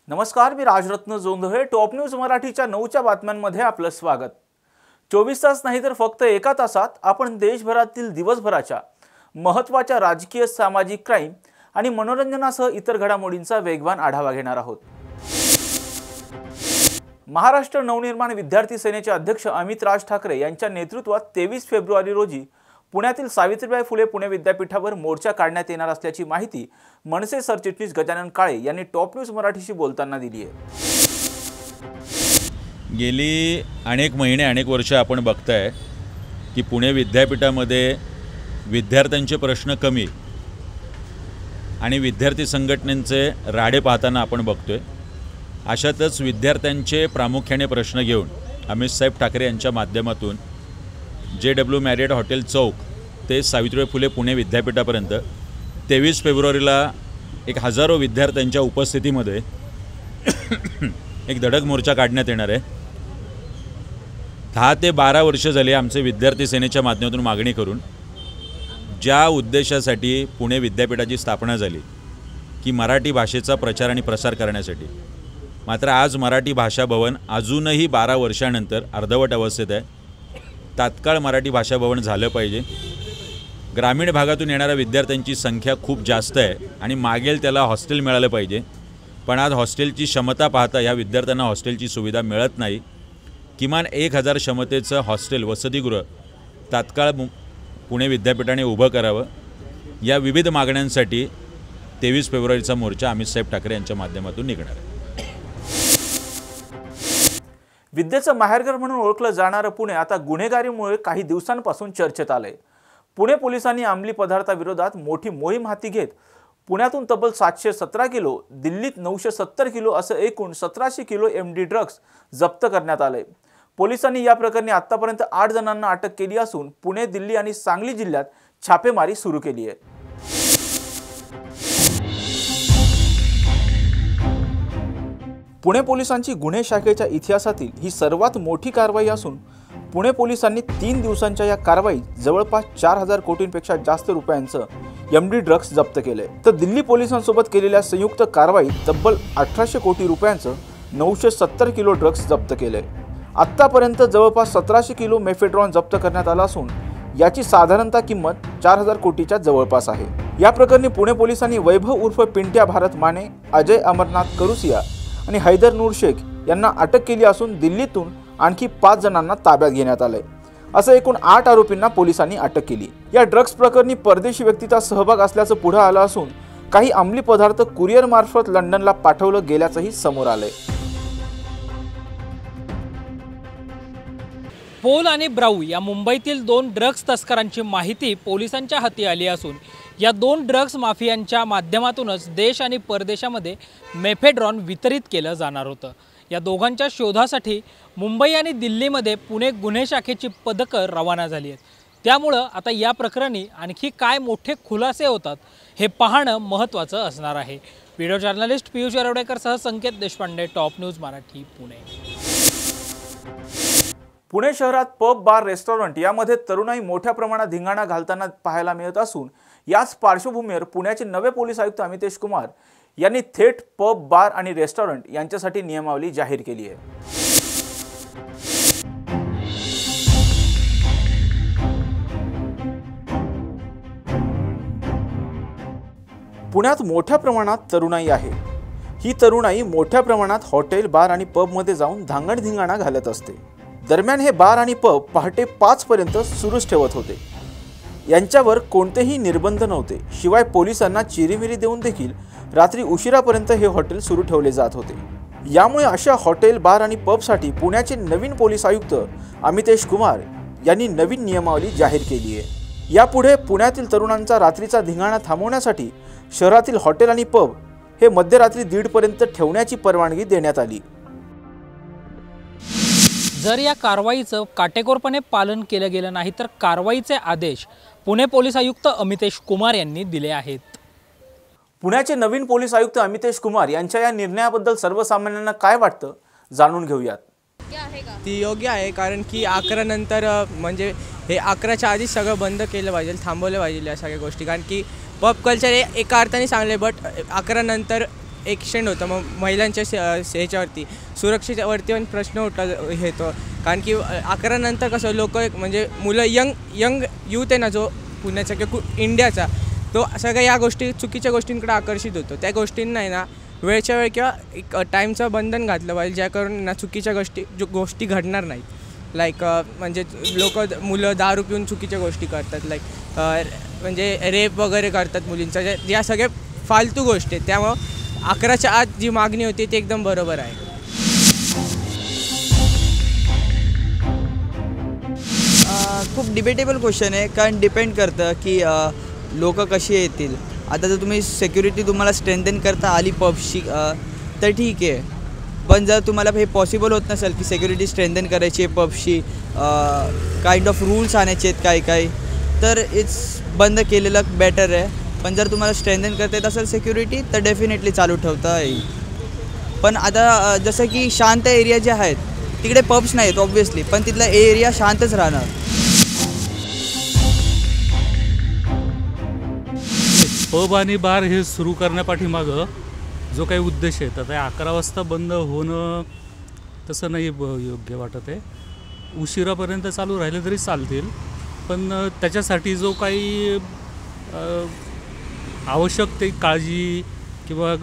नमस्कार, मी Rajratna Jondhale. Top news मराठीच्या 9च्या बातम्यांमध्ये आपलं स्वागत. 24 तास नाही तर फक्त एका तासात आपण देशभरातील दिवसभराच्या महत्त्वाच्या राजकीय, सामाजिक, क्राईम आणि मनोरंजनासह इतर घडामोडींचा वेगवान आढावा घेणार आहोत. महाराष्ट्र नवनिर्माण विद्यार्थी सेनेचे अध्यक्ष अमित राज ठाकरे यांच्या नेतृत्वात 23 फेब्रुवारी रोजी पुण्यातील सावित्रीबाई फुले पुणे विद्यापीठावर मोर्चा काढण्यात येणार असल्याची माहिती मनसे सरचिटणीस गजानन काळे यांनी टॉप न्यूज मराठीशी बोलताना दिली आहे. गेली अनेक महिने, अनेक वर्ष आपण बघताय की पुणे विद्यापीठामध्ये विद्यार्थ्यांचे प्रश्न कमी आणि विद्यार्थी संघटनेचे राडे पाहताना आपण बघतोय. अशातच विद्यार्थ्यांचे प्रामुख्याने प्रश्न घेऊन अमित साहेब ठाकरे यांच्या माध्यमातून JW मॅरियट हॉटेल चौक ते सावित्रीबाई फुले पुणे विद्यापीठापर्यंत 23 फेब्रुवारीला एक हजारो विद्यार्थ्यांच्या उपस्थितीमध्ये एक धडक मोर्चा काढण्यात येणार आहे. 10 ते 12 वर्ष झाली आमचे विद्यार्थी सेनेच्या माध्यमातून मागणी करून, ज्या उद्देशासाठी पुणे विद्यापीठाची स्थापना झाली की मराठी भाषेचा प्रचार आणि प्रसार करण्यासाठी. मात्र आज मराठी भाषा भवन अजूनही 12 वर्षानंतर अर्धवट अवस्थेत आहे. तात्काळ मराठी भाषा भवन झालं पाहिजे. ग्रामीण भागातून येणाऱ्या विद्यार्थ्यांची संख्या खूप जास्त आहे आणि मागेल त्याला हॉस्टेल मिळालं पाहिजे. पण आज हॉस्टेलची क्षमता पाहता या विद्यार्थ्यांना हॉस्टेलची सुविधा मिळत नाही. किमान 1000 क्षमतेचं हॉस्टेल वसतिगृह तात्काळ पुणे विद्यापीठाने उभं करावं. या विविध मागण्यांसाठी 23 फेब्रुवारीचा मोर्चा अमित साहेब ठाकरे यांच्या माध्यमातून निघणार आहे. विद्येचं माहेरघर म्हणून ओळखलं जाणारं पुणे आता गुन्हेगारीमुळे काही दिवसांपासून चर्चेत आलंय. पुणे पोलिसांनी अंमली पदार्थाविरोधात मोठी मोहीम हाती घेत पुण्यातून तब्बल 717 किलो, दिल्लीत 970 किलो असं एकूण 1700 किलो MD ड्रग्ज जप्त करण्यात आले. पोलिसांनी या प्रकरणी आतापर्यंत 8 जणांना अटक केली असून पुणे, दिल्ली आणि सांगली जिल्ह्यात छापेमारी सुरू केली आहे. पुणे पोलिसांची गुन्हे शाखेच्या इतिहासातील ही सर्वात मोठी कारवाई असून पुणे पोलिसांनी 3 दिवसांच्या या कारवाईत जवळपास 4000 कोटींपेक्षा जास्त रुपयांचं MD ड्रग्ज जप्त केले. तर दिल्ली पोलिसांसोबत केलेल्या संयुक्त कारवाईत तब्बल 1800 कोटी रुपयांचं 970 किलो ड्रग्ज जप्त केले. आत्तापर्यंत जवळपास 1700 किलो मेफेड्रॉन जप्त करण्यात आला असून याची साधारणतः किंमत 4000 कोटीच्या जवळपास आहे. या प्रकरणी पुणे पोलिसांनी वैभव उर्फ पिंट्या भारत माने, अजय अमरनाथ करुसिया आणि हैदर नूर शेख यांना अटक केली असून दिल्लीतून आणखी 5 जणांना ताब्यात घेण्यात आले. असं एकूण 8 आरोपींना पोलिसांनी अटक केली. या ड्रग्ज प्रकरणी परदेशी व्यक्तीचा सहभाग असल्याचं पुढे आलं असून काही अंमली पदार्थ कुरिअर मार्फत लंडनला पाठवलं गेल्याचंही समोर आलंय. पोल आणि ब्राऊ या मुंबईतील 2 ड्रग्ज तस्करांची माहिती पोलिसांच्या हाती आली असून या 2 ड्रग्ज माफियांच्या माध्यमातूनच देश आणि परदेशामध्ये मेफेड्रॉन वितरित केलं जाणार होतं. या दोघांच्या शोधासाठी मुंबई आणि दिल्लीमध्ये पुणे गुन्हे शाखेची पथकं रवाना झाली आहेत. त्यामुळं आता या प्रकरणी आणखी काय मोठे खुलासे होतात हे पाहणं महत्त्वाचं असणार आहे. व्हिडिओ जर्नलिस्ट पियुष येरवडेकरसह संकेत देशपांडे, टॉप न्यूज मराठी, पुणे. पुणे शहरात पब, बार, रेस्टॉरंट यामध्ये तरुणाई मोठ्या प्रमाणात धिंगाणा घालताना पाहायला मिळत असून याच पार्श्वभूमीवर पुण्याचे नवे पोलीस आयुक्त अमितेश कुमार यांनी थेट पब, बार आणि रेस्टॉरंट यांच्यासाठी नियमावली जाहीर केली आहे. पुण्यात मोठ्या प्रमाणात तरुणाई आहे. ही तरुणाई मोठ्या प्रमाणात हॉटेल, बार आणि पबमध्ये जाऊन धांगडधिंगाणा घालत असते. दरम्यान हे बार आणि पब पहाटे 5 पर्यंत सुरूच ठेवत होते. यांच्यावर कोणतेही निर्बंध नव्हते. शिवाय पोलिसांना चिरीमिरी देऊन देखील रात्री उशिरापर्यंत हे हॉटेल सुरू ठेवले जात होते. यामुळे अशा हॉटेल, बार आणि पबसाठी पुण्याचे नवीन पोलीस आयुक्त अमितेश कुमार यांनी नवीन नियमावली जाहीर केली आहे. यापुढे पुण्यातील तरुणांचा रात्रीचा धिंगाणा थांबवण्यासाठी शहरातील हॉटेल आणि पब हे मध्यरात्री 1:30 पर्यंत ठेवण्याची परवानगी देण्यात आली. जर या कारवाईचं काटेकोरपणे पालन केलं गेलं नाही तर कारवाईचे आदेश पुणे पोलीस आयुक्त अमितेश कुमार यांनी दिले आहेत. पुण्याचे नवीन पोलीस आयुक्त अमितेश कुमार यांच्या या निर्णयाबद्दल सर्वसामान्यांना काय वाटतं जाणून घेऊयात. ती योग्य आहे, कारण की 11 नंतर म्हणजे हे 11च्या आधी सगळं बंद केलं पाहिजे, थांबवलं पाहिजे या सगळ्या गोष्टी. कारण की पब कल्चर हे एका अर्थाने चांगले, बट 11 नंतर एक्सटेंड होतं, मग महिलांच्या ह्याच्यावरती सुरक्षेवरती पण प्रश्न येतो. कारण की 11 नंतर कसं लोक म्हणजे मुलं यंग यूथ आहे ना, जो पुण्याचा किंवा इंडियाचा, तो सगळ्या या गोष्टी चुकीच्या गोष्टींकडे आकर्षित होतो. त्या गोष्टींना आहे ना वेळच्या वेळ किंवा एक टाईमचं बंधन घातलं पाहिजे, ज्याकरून ना चुकीच्या गोष्टी घडणार नाहीत. लाईक म्हणजे मुलं दारू पिऊन चुकीच्या गोष्टी करतात, लाईक म्हणजे रेप वगैरे करतात मुलींचा, या सगळ्या फालतू गोष्टी आहेत. त्यामुळं 11च्या आत जी मागणी होती ती एकदम बरोबर आहे. खूप डिबेटेबल क्वेश्चन आहे, कारण डिपेंड करतं की लोक कशी येतील. आता जर तुम्ही सिक्युरिटी तुम्हाला स्ट्रेंथन करता आली पबशी तर ठीक आहे, पण जर तुम्हाला हे पॉसिबल होत नसेल की सिक्युरिटी स्ट्रेंथन करायची आहे पबशी, काइंड ऑफ रूल्स आणायचे आहेत काही, तर इट्स बंद केलेलं बेटर आहे. पण जर तुम्हाला स्ट्रेंथन करता येत असेल सिक्युरिटी तर डेफिनेटली चालू ठेवता येईल. पण आता जसं की शांत एरिया जे आहेत तिकडे पब्स नाही आहेत ऑब्व्हियसली, पण तिथला एरिया शांतच राहणार. पब आणि बार हे सुरू करण्यापाठीमागं जो काही उद्देश आहे, तर ते 11 वाजता बंद होणं तसं नाही योग्य वाटत आहे. उशिरापर्यंत चालू राहिले तरी चालतील, पण त्याच्यासाठी जो काही आवश्यक ते काळजी किंवा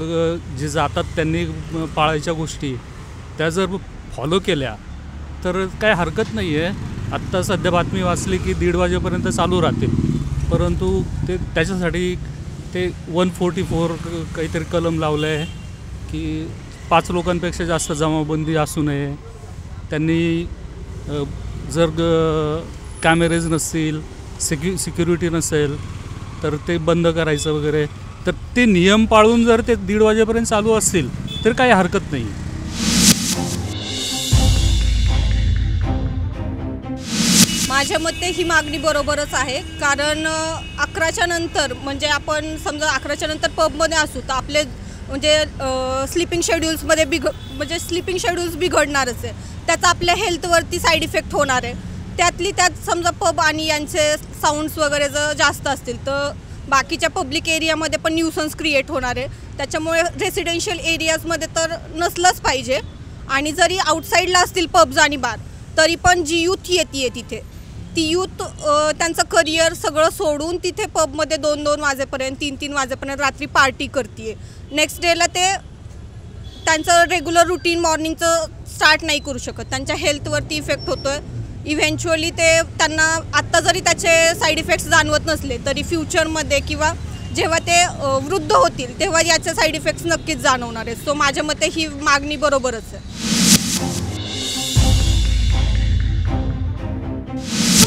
जे जातात त्यांनी पाळायच्या गोष्टी त्या जर फॉलो केल्या तर काय हरकत नाही आहे. आत्ता सध्या बातमी वाचली की 1:30 वाजेपर्यंत चालू राहतील, परंतु ते त्याच्यासाठी ते 144 काहीतरी कलम लावलं आहे की 5 लोकांपेक्षा जास्त जमावबंदी असू नये. त्यांनी जर कॅमेरेज नसतील, सिक्युरिटी नसेल तर ते बंद करायचं वगैरे. तर ते नियम पाळून जर ते 1:30 वाजेपर्यंत चालू असतील तर काही हरकत नाही. माझ्या मते ही मागणी बरोबरच आहे, कारण 11च्या नंतर म्हणजे आपण समजा 11च्या नंतर पबमध्ये असू तर आपले म्हणजे स्लीपिंग शेड्यूल्समध्ये म्हणजे स्लीपिंग शेड्यूल्स बिघडणारच आहे. त्याचा आपल्या हेल्थवरती साईड इफेक्ट होणार आहे. त्यातली त्यात समजा पब आणि यांचे साऊंड्स वगैरे जर जास्त असतील तर बाकीच्या पब्लिक एरियामध्ये पण न्यूसन्स क्रिएट होणार आहे. त्याच्यामुळे रेसिडेन्शियल एरियाजमध्ये तर नसलंच पाहिजे. आणि जरी आउटसाईडला असतील पब्स आणि बार तरी पण जी यूथ येते तिथे, ती यूथ त्यांचं करिअर सगळं सोडून तिथे पबमध्ये 2-2 वाजेपर्यंत 3-3 वाजेपर्यंत रात्री पार्टी करते. नेक्स्ट डेला ते त्यांचं रेग्युलर रुटीन मॉर्निंगचं स्टार्ट नाही करू शकत. त्यांच्या हेल्थवरती इफेक्ट होतो आहे. इव्हेंच्युअली त्यांना आत्ता जरी त्याचे साईड इफेक्ट्स जाणवत नसले तरी फ्युचरमध्ये किंवा जेव्हा ते वृद्ध होतील तेव्हा याचे साईड इफेक्ट्स नक्कीच जाणवणार आहेत. सो माझ्या मते ही मागणी बरोबरच आहे.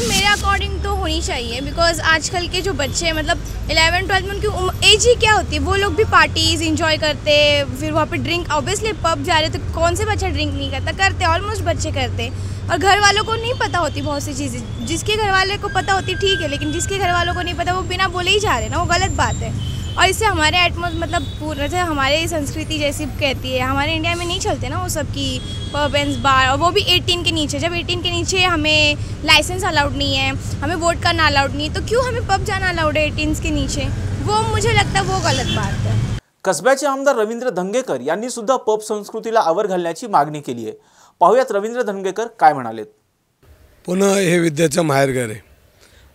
मेरे अकॉर्डिंग तो होनी चाहिए, बिकॉज आजकल के जो बच्चे हैं मतलब 11-12 में उनकी एज ही क्या होती है, वो लोग भी पार्टीज़ इंजॉय करते, फिर वहाँ पे ड्रिंक, ऑब्वियसली पब जा रहे तो कौन से बच्चा ड्रिंक नहीं करता, करते ऑलमोस्ट बच्चे करते. और घर वालों को नहीं पता होती बहुत सी चीज़ें. जिसके घर वाले को पता होती ठीक है, लेकिन जिसके घर वालों को नहीं पता वो बिना बोले ही जा रहे हैं ना, वो गलत बात है. और इससे हमारे मतलब पूरा से हमारे संस्कृति जैसी कहती है, हमारे इंडिया में नहीं चलते ना वो सब की पब एंड बार, और वो भी 18 के नीचे. जब 18 के नीचे हमें लाइसेंस अलाउड नहीं है, हमें वोट करना अलाउड नहीं है, तो क्यों हमें पब जाना अलाउड है 18 के नीचे? वो मुझे लगता है वो गलत बात है. कसब्याचे आमदार रवींद्र धंगेकर यांनी सुद्धा पब संस्कृतीला आवर घालण्याची मागणी केली आहे. पाहुयात रवींद्र धंगेकर काय म्हणालेत. पुणे हे विद्याचं माहेरघर आहे.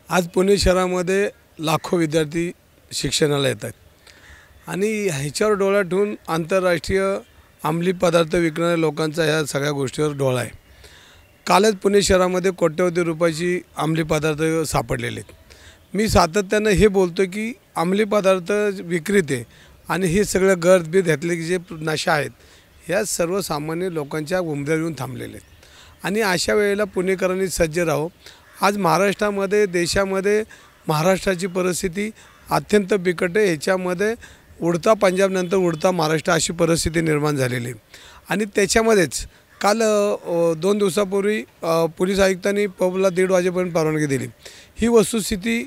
आज पुणे शहरामध्ये लाखो विद्यार्थी शिक्षणाला येतात आणि ह्याच्यावर डोळा ठेवून आंतरराष्ट्रीय अंमली पदार्थ विकणाऱ्या लोकांचा ह्या सगळ्या गोष्टीवर डोळा आहे. कालच पुणे शहरामध्ये कोट्यवधी रुपयाची अंमली पदार्थ सापडलेले आहेत. मी सातत्यानं हे बोलतो की अंमली पदार्थ विक्रेते आणि हे सगळं गर्दबीर घातले की जे नशा आहेत ह्या सर्वसामान्य लोकांच्या उमद्यावर येऊन थांबलेले आहेत. आणि अशा वेळेला पुणेकरांनी सज्ज राहो. आज महाराष्ट्रामध्ये देशामध्ये महाराष्ट्राची परिस्थिती अत्यंत बिकट आहे. ह्याच्यामध्ये उडता पंजाबनंतर उडता महाराष्ट्र अशी परिस्थिती निर्माण झालेली आहे. आणि त्याच्यामध्येच काल 2 दिवसापूर्वी पोलीस आयुक्तांनी पबला 1:30 वाजेपर्यंत परवानगी दिली. ही वस्तुस्थिती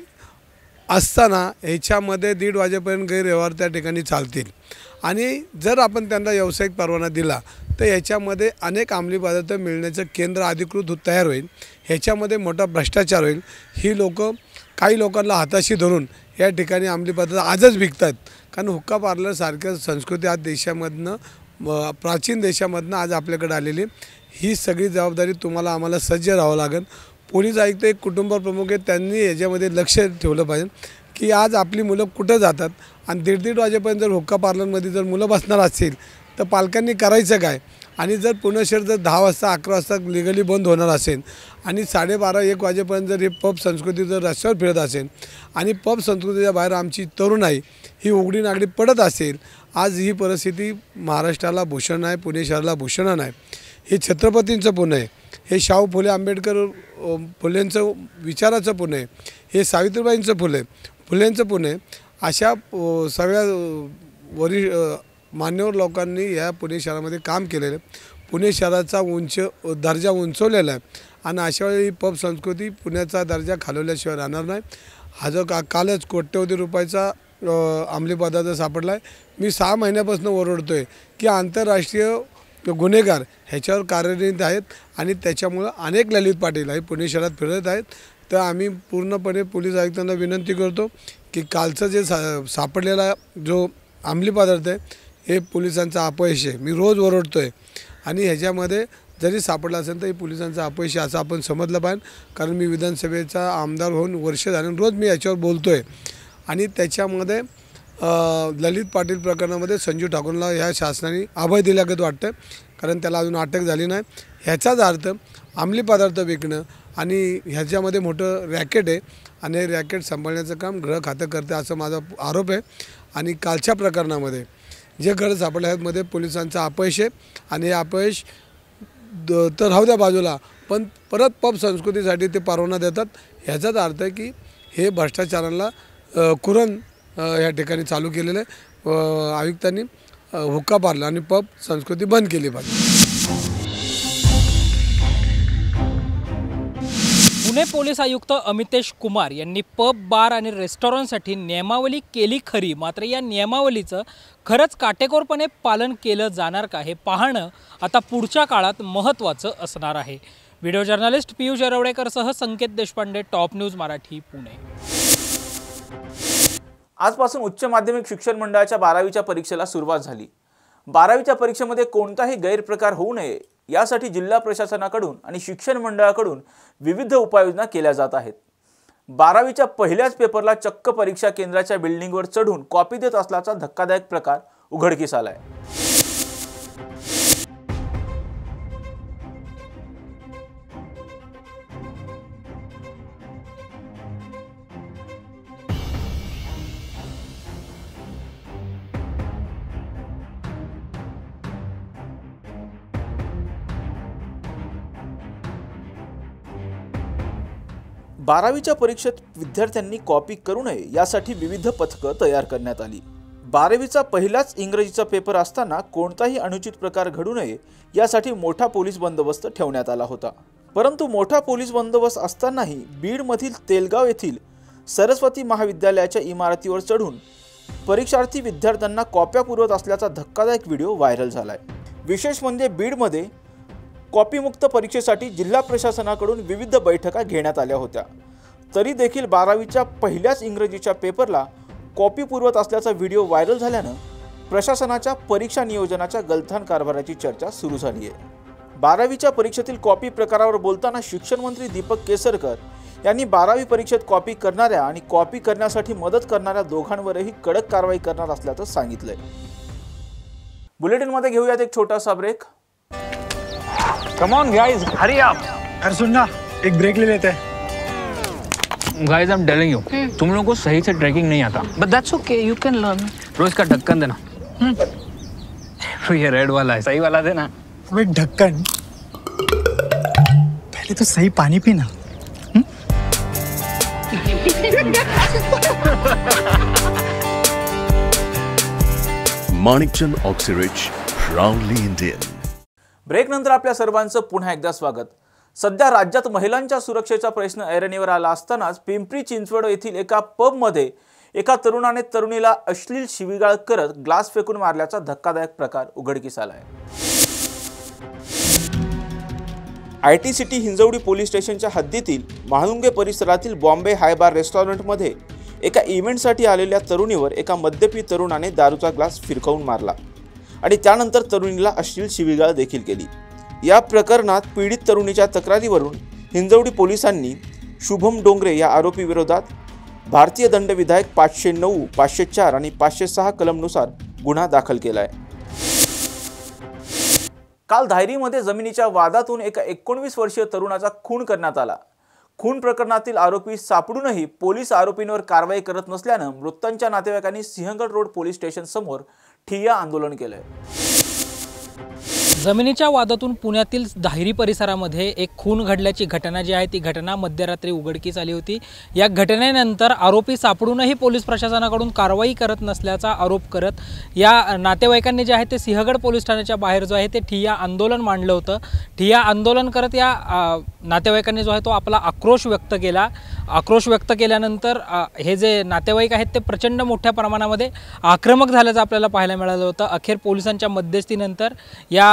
असताना ह्याच्यामध्ये 1:30 वाजेपर्यंत गैरव्यवहार त्या ठिकाणी चालतील. आणि जर आपण त्यांना व्यावसायिक परवाना दिला तर याच्यामध्ये अनेक अंमली पदार्थ मिळण्याचं केंद्र अधिकृत तयार होईल. ह्याच्यामध्ये मोठा भ्रष्टाचार होईल. ही लोक काही लोकांना हाताशी धरून या ठिकाणी अंमली पदार्थ आजच विकतात. कारण हुक्का पार्लरसारख्या संस्कृती आज देशामधनं प्राचीन देशामधनं आज आपल्याकडे आलेली, ही सगळी जबाबदारी तुम्हाला आम्हाला सज्ज राहावं लागेल. पोलीस आयुक्त एक कुटुंब प्रमुख आहेत, त्यांनी याच्यामध्ये लक्ष ठेवलं पाहिजे की आज आपली मुलं कुठं जातात आणि 1:30 वाजेपर्यंत जर हुक्का पार्लरमध्ये जर मुलं बसणार असतील तर पालकांनी करायचं काय. आणि जर पुणे शहर जर 10 वाजता 11 वाजता लिगली बंद होणार असेल आणि 12:30-1 वाजेपर्यंत जर हे पब संस्कृती जर रस्त्यावर फिरत असेल आणि पब संस्कृतीच्या बाहेर आमची तरुणाई ही उघडी नागडी पडत असेल, आज ही परिस्थिती महाराष्ट्राला भूषण आहे, पुणे शहराला भूषण नाही. हे छत्रपतींचं पुणे आहे, हे शाहू फुले आंबेडकर फुलेंचं विचाराचं पुणे आहे, हे सावित्रीबाईंचं फुलेंचं पुणे. अशा सगळ्या मान्यवर लोकांनी या पुणे शहरामध्ये काम केलेलं आहे. पुणे शहराचा दर्जा उंचवलेला आहे आणि अशा वेळी पब संस्कृती पुण्याचा दर्जा खालवल्याशिवाय राहणार नाही. हा जो कालच कोट्यवधी रुपयाचा अंमली पदार्थ सापडला आहे. मी 6 महिन्यापासून ओरडतो आहे की आंतरराष्ट्रीय गुन्हेगार ह्याच्यावर कार्यरत आहेत आणि त्याच्यामुळं अनेक ललित पाटील हे पुणे शहरात फिरत आहेत. तर आम्ही पूर्णपणे पोलीस आयुक्तांना विनंती करतो की कालचं जे सापडलेला जो अंमली पदार्थ आहे हे पोलिसांचं अपयश आहे. मी रोज ओरडतो आहे आणि ह्याच्यामध्ये जरी सापडला असेल तर हे पोलिसांचं अपयश असं आपण समजलं पाहिजे. कारण मी विधानसभेचा आमदार होऊन वर्ष झाले, रोज मी याच्यावर बोलतो आहे. आणि त्याच्यामध्ये ललित पाटील प्रकरणामध्ये संजू ठाकूरला ह्या शासनाने अभय दिल्यागत वाटतं, कारण त्याला अजून अटक झाली नाही. ह्याचाच अर्थ अंमली पदार्थ विकणं आणि ह्याच्यामध्ये मोठं रॅकेट आहे आणि हे रॅकेट सांभाळण्याचं काम गृह खातं करते असं माझा आरोप आहे. आणि कालच्या प्रकरणामध्ये जे घर सापडले आहेत मध्ये पोलिसांचा अपयश आहे आणि हे अपयश तर राहू द्या बाजूला, पण परत पब संस्कृतीसाठी ते परवाना देतात. ह्याचाच अर्थ आहे की हे भ्रष्टाचाराला कुरण या ठिकाणी चालू केलेलं आहे. आयुक्तांनी हुक्का पार्लर आणि पब संस्कृती बंद केली पाहिजे. पुणे पोलीस आयुक्त अमितेश कुमार यांनी पब, बार आणि रेस्टॉरंटसाठी नियमावली केली खरी, मात्र या नियमावलीचं खरंच काटेकोरपणे पालन केलं जाणार का हे पाहणं आता पुढच्या काळात महत्त्वाचं असणार आहे. व्हिडिओ जर्नलिस्ट पियुष येरवडेकरसह संकेत देशपांडे, टॉप न्यूज मराठी, पुणे. आजपासून उच्च माध्यमिक शिक्षण मंडळाच्या 12वीच्या परीक्षेला सुरुवात झाली. 12वीच्या परीक्षेमध्ये कोणताही गैरप्रकार होऊ नये यासाठी जिल्हा प्रशासनाकडून आणि शिक्षण मंडळाकडून विविध उपाययोजना केल्या जात आहेत. 12वीच्या पहिल्याच पेपरला चक्क परीक्षा केंद्राच्या बिल्डिंगवर चढून कॉपी देत असल्याचा धक्कादायक प्रकार उघडकीस आलाय. बारावीच्या परीक्षेत विद्यार्थ्यांनी कॉपी करू नये यासाठी विविध पथकं तयार करण्यात आली. 12वीचा पहिलाच इंग्रजीचा पेपर असताना कोणताही अनुचित प्रकार घडू नये यासाठी मोठा पोलीस बंदोबस्त ठेवण्यात आला होता. परंतु मोठा पोलीस बंदोबस्त असतानाही बीडमधील तेलगाव येथील सरस्वती महाविद्यालयाच्या इमारतीवर चढून परीक्षार्थी विद्यार्थ्यांना कॉप्या पुरवत असल्याचा धक्कादायक व्हिडिओ व्हायरल झालाय. विशेष म्हणजे बीडमध्ये कॉपीमुक्त परीक्षेसाठी जिल्हा प्रशासनाकडून विविध बैठका घेण्यात आल्या होत्या. तरी देखील 12वीच्या पहिल्याच इंग्रजीच्या पेपरला कॉपी पुरवत असल्याचा व्हिडिओ व्हायरल झाल्यानं प्रशासनाच्या परीक्षा नियोजनाच्या गलथान कारभाराची चर्चा सुरू झाली आहे. 12वीच्या परीक्षेतील कॉपी प्रकारावर बोलताना शिक्षण मंत्री दीपक केसरकर यांनी 12वी परीक्षेत कॉपी करणाऱ्या आणि कॉपी करण्यासाठी मदत करणाऱ्या दोघांवरही कडक कारवाई करणार असल्याचं सांगितलंय. बुलेटिनमध्ये घेऊयात एक छोटासा break. Come on guys, hurry up. यार सुन ना, एक ब्रेक ले लेते हैं. Guys, I'm telling you, तुम लोगों को सही से ट्रैकिंग नहीं आता. But that's okay, you can learn. रोज का ढक्कन देना. तो ये रेड वाला है, सही वाला देना. अबे ढक्कन. पहले तो सही पानी पीना. Manikchand Oxyrich, proudly Indian. Break नंतर आपल्या सर्वांचं पुन्हा एकदा स्वागत. सध्या राज्यात महिलांच्या सुरक्षेचा प्रश्न ऐरणीवर आला असतानाच पिंपरी चिंचवड येथील एका पबमध्ये एका तरुणाने तरुणीला अश्लील शिवीगाळ करत ग्लास फेकून मारल्याचा धक्कादायक प्रकार उघडकीस आलाय. IT सिटी हिंजवडी पोलीस स्टेशनच्या हद्दीतील महाळुंगे परिसरातील बॉम्बे हाय बार रेस्टॉरंटमध्ये एका इव्हेंटसाठी आलेल्या तरुणीवर एका मद्यपी तरुणाने दारूचा ग्लास फिरकावून मारला आणि त्यानंतर तरुणीला अश्लील शिवीगाळ देखील केली। या प्रकरणात पीडित तरुणीच्या तक्रारीवरून हिंजवडी पोलिसांनी शुभम डोंगरे या आरोपी विरोधात भारतीय दंडविधायक 509, 504 आणि 506 कलमनुसार गुन्हा दाखल केला आहे। काल धायरीमध्ये जमिनीच्या वादातून एका 19 वर्षीय तरुणाचा खून करण्यात आला। खून प्रकरणातील आरोपी सापडूनही पोलीस आरोपींवर कारवाई करत नसल्याने मृतांच्या नातेवाईकांनी सिंहगड रोड पोलीस स्टेशन समोर ठिय्या आंदोलन केले। जमिनीच्या वादातून पुण्यातील धायरी परिसरामध्ये एक खून घडल्याची घटना जी आहे ती घटना मध्यरात्री उघडकीस आली होती। या घटनेनंतर आरोपी सापडूनही पोलीस प्रशासनाकडून कारवाई करत नसल्याचा आरोप करत या नातेवाईकांनी जे आहे ते सिंहगड पोलीस ठाण्याच्या बाहेर जो आहे ते ठिय्या आंदोलन मांडलं होतं। ठिय्या आंदोलन करत या नातेवाईकांनी जो आहे तो आपला आक्रोश व्यक्त केला। आक्रोश व्यक्त केल्यानंतर हे जे नातेवाईक आहेत ते प्रचंड मोठ्या प्रमाणामध्ये आक्रमक झाल्याचं आपल्याला पाहायला मिळालं होतं। अखेर पोलिसांच्या मध्यस्थीनंतर या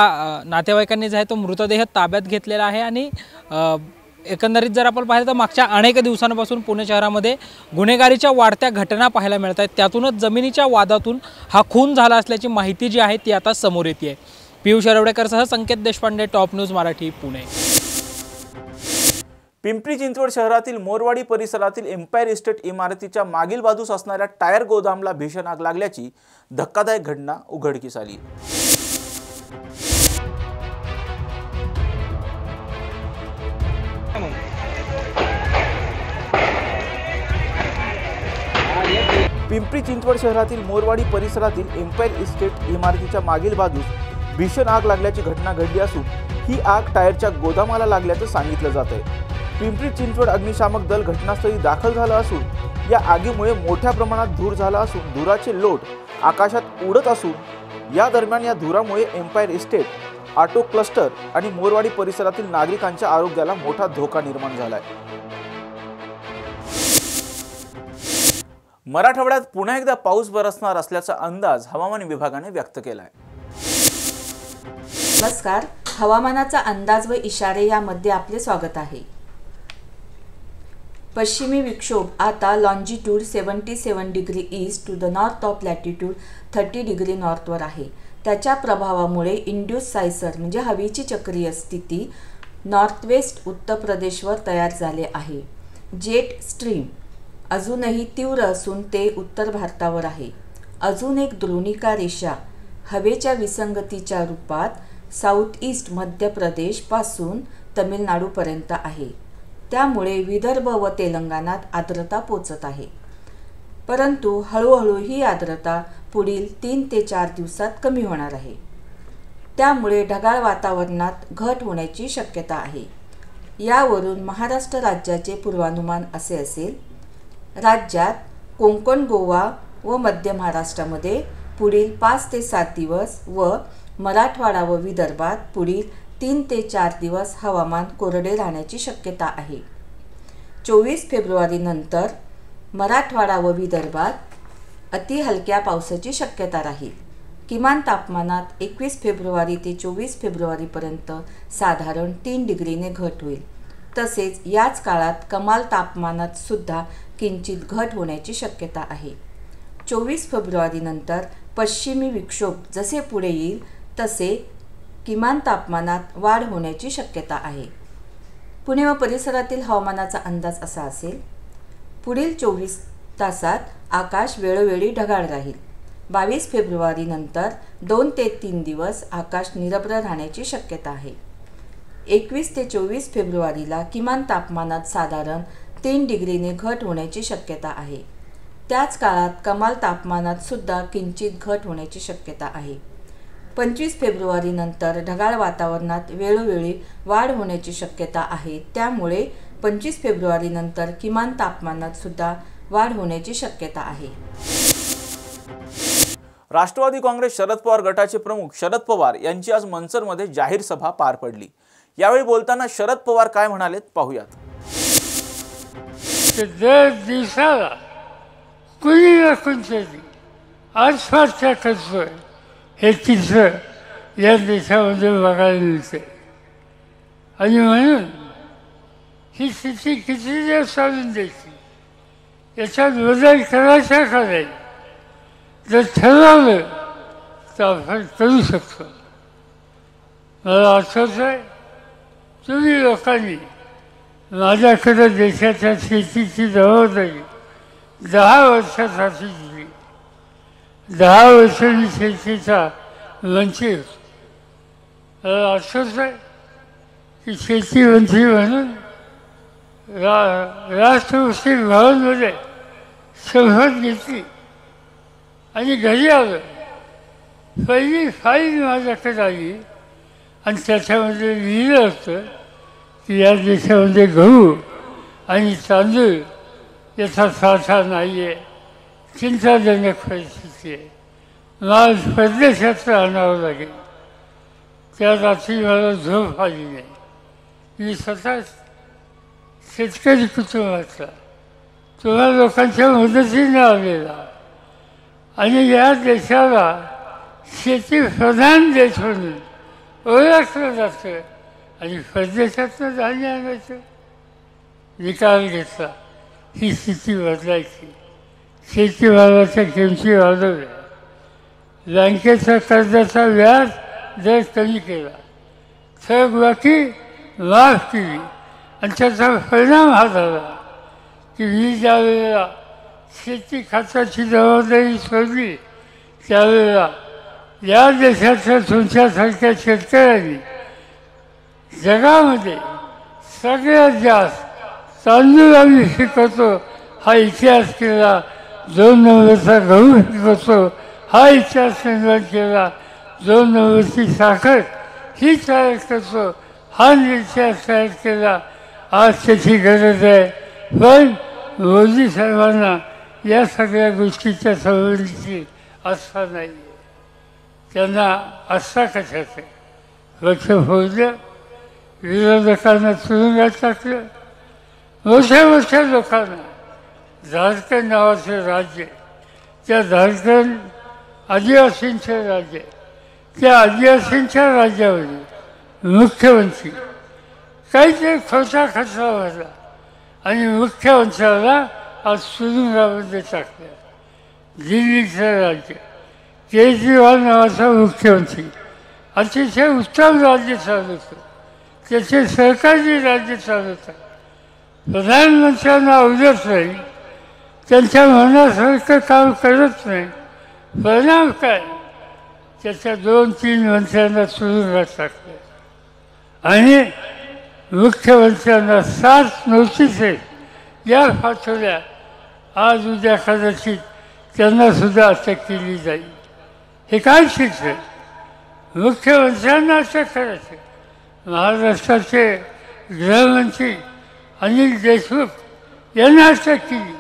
नातेवाईकांनी जो आहे तो मृतदेह ताब्यात घेतलेला आहे आणि एकंदरीत जर आपण पाहिलं तर मागच्या अनेक दिवसांपासून पुणे शहरामध्ये गुन्हेगारीच्या वाढत्या घटना पाहायला मिळत आहेत। त्यातूनच जमिनीच्या वादातून हा खून झाला असल्याची माहिती जी आहे ती आता समोर येते आहे। पियुष अरवडेकरसह संकेत देशपांडे, टॉप न्यूज मराठी, पुणे। पिंपरी चिंचवड शहरातील मोरवाडी परिसरातील एम्पायर इस्टेट इमारतीच्या मागील बाजूस असणाऱ्या टायर गोदामला भीषण आग लागल्याची धक्कादायक घटना उघडकीस आली। पिंपरी चिंचवड शहरातील मोरवाडी परिसरातील एम्पायर इस्टेट इमारतीच्या मागील बाजूस भीषण आग लागल्याची घटना घडली असून ही आग टायरच्या गोदामाला लागल्याचं सांगितलं जात आहे। पिंपरी चिंचवड अग्निशामक दल घटनास्थळी दाखल झालं असून या आगीमुळे मोठ्या प्रमाणात धूर झाला असून धुराचे लोट आकाशात उडत असून या दरम्यान या धुरामुळे एम्पायर इस्टेट, ऑटो क्लस्टर आणि मोरवाडी परिसरातील नागरिकांच्या आरोग्याला मोठा धोका निर्माण झाला आहे। मराठवाड्यात पुन्हा एकदा पाऊस बरसणार असल्याचा अंदाज हवामान विभागाने व्यक्त केला आहे। नमस्कार, हवामानाचा अंदाज व इशारे यामध्ये आपले स्वागत आहे। पश्चिमी विक्षोभ आता longitude 77 degree east to the north of latitude 30 degree नॉर्थवर आहे। त्याच्या प्रभावामुळे इंड्यूस सायसर म्हणजे हवेची चक्रीय स्थिती नॉर्थ वेस्ट उत्तर प्रदेशवर तयार झाले आहे। जेट स्ट्रीम अजूनही तीव्र असून ते उत्तर भारतावर आहे। अजून एक द्रोणिका रेषा हवेच्या विसंगतीच्या रूपात साऊथ ईस्ट मध्य प्रदेश पासून तमिळनाडूपर्यंत आहे। त्यामुळे विदर्भ व तेलंगणात आर्द्रता पोचत आहे, परंतु हळूहळू ही आर्द्रता पुढील 3 ते 4 दिवसात कमी होणार आहे। त्यामुळे ढगाळ वातावरणात घट होण्याची शक्यता आहे। यावरून महाराष्ट्र राज्याचे पूर्वानुमान असे असेल: राज्यात कोकण, गोवा व मध्य महाराष्ट्रामध्ये पुढील 5 ते 7 दिवस व मराठवाडा व विदर्भात पुढील 3 ते 4 दिवस हवामान कोरडे राहण्याची शक्यता आहे। 24 फेब्रुवारी नंतर मराठवाडा व विदर्भात अति हलक्या पावसाची शक्यता राहील। किमान तापमानात 21 फेब्रुवारी ते 24 फेब्रुवारीपर्यंत साधारण 3 डिग्रीने घट होईल। तसेच याच काळात कमाल तापमानात सुद्धा किंचित घट होण्याची शक्यता आहे। 24 फेब्रुवारी नंतर पश्चिमी विक्षोभ जसे पुढे येईल तसे किमान तापमानात वाढ होण्याची शक्यता आहे। पुणे व परिसरातील हवामानाचा अंदाज असा असेल: पुढील 24 तासात आकाश वेळोवेळी ढगाळ राहील। 22 फेब्रुवारी नंतर 2 ते 3 दिवस आकाश निरभ्र राहण्याची शक्यता आहे। 21 ते 24 फेब्रुवारीला किमान तापमानात साधारण 3 डिग्रीने घट होण्याची शक्यता आहे। त्याच काळात कमाल तापमानात सुद्धा किंचित घट होण्याची शक्यता आहे। 25 फेब्रुवारी नंतर ढगाळ वातावरणात वेळोवेळी वाढ होण्याची शक्यता आहे। त्यामुळे 25 फेब्रुवारी नंतर किमान तापमानात सुद्धा वाढ होण्याची शक्यता आहे। राष्ट्रवादी काँग्रेस शरद पवार गटाचे प्रमुख शरद पवार यांची आज मनसरमध्ये जाहीर सभा पार पडली। यावेळी बोलताना शरद पवार काय म्हणालेत पाहूयात। दर दिवसाला कुणी ना कोणतरी आत्महत्या करतोय हे चित्र या देशामध्ये बघायला मिळते आणि म्हणून ही स्थिती किती दिवस चालून द्यायची याच्यात बदल करायचा का नाही, जर ठरवलं तर आपण करू शकतो. मला आठवत आहे तुम्ही लोकांनी माझ्याकडे देशाच्या शेतीची जबाबदारी 10 वर्षासाठी दिली. 10 वर्षांनी शेतीचा मंत्री होतो. मला आठवत आहे की शेती मंत्री म्हणून राष्ट्रपती भवनमध्ये शपथ घेतली आणि घरी आलं. पहिली फाईल माझ्याकडे आली आणि त्याच्यामध्ये लिहिलं होतं की या देशामध्ये गहू आणि तांदूळ याचा साठा नाही आहे, चिंताजनक परिस्थिती आहे, माल परदेशातून आणावं लागेल. त्या रात्री मला झोप आली नाही. मी स्वतः शेतकरी कुटुंबातला, तुम्हा लोकांच्या मदतीने आलेला आणि या देशाला शेतीप्रधान देश म्हणून ओळखलं जातं आणि परदेशातनं धान्य आणायचं. निकाल घेतला ही स्थिती बदलायची. शेतीमालाच्या किमती वाढवल्या, बँकेच्या कर्जाचा व्याज दर कमी केला, थकबाकी माफ केली आणि त्याचा परिणाम हा झाला की मी ज्यावेळेला शेती खात्याची जबाबदारी सोडली त्यावेळेला या देशाच्या तुमच्यासारख्या शेतकऱ्यांनी जगामध्ये सगळ्यात जास्त तांदूळ आम्ही पिकवतो हा इतिहास केला, 2 नंबरचा गहू पिकवतो हा इतिहास निर्माण केला, 2 नंबरची साखर ही तयार करतो हा इतिहास तयार केला. आज त्याची गरज आहे. पण मोदी साहेबांना या सगळ्या गोष्टीच्या संबंधीची आस्था नाही आहे. त्यांना आस्था कशाचं आहे? पक्ष फोडलं, विरोधकांना तुरुंगात टाकलं, मोठ्या मोठ्या लोकांना. झारखंड नावाचं राज्य, त्या झारखंड आदिवासींचं राज्य, त्या आदिवासींच्या राज्यामध्ये मुख्यमंत्री काहीतरी खोटा खचला भरला आणि मुख्यमंत्र्याला आज तुरुंगामध्ये टाकलं. दिल्लीचं राज्य, केजरीवाल नावाचा मुख्यमंत्री अतिशय उत्तम राज्य चालवतो, त्याचे सरकारी राज्य चालवतात. प्रधानमंत्र्यांना आवडत नाही, त्यांच्या मनासारखं काम करत नाही. परिणाम काय? त्याच्या 2-3 मंत्र्यांना तुरुंगात टाकलं आणि मुख्यमंत्र्यांना 7 नोटिसेस या पाठवल्या. आज उद्या कदाचित त्यांनासुद्धा अटक केली जाईल. हे काय शिक्षण? मुख्यमंत्र्यांना अटक करायचं. महाराष्ट्राचे गृहमंत्री अनिल देशमुख यांना अटक केली.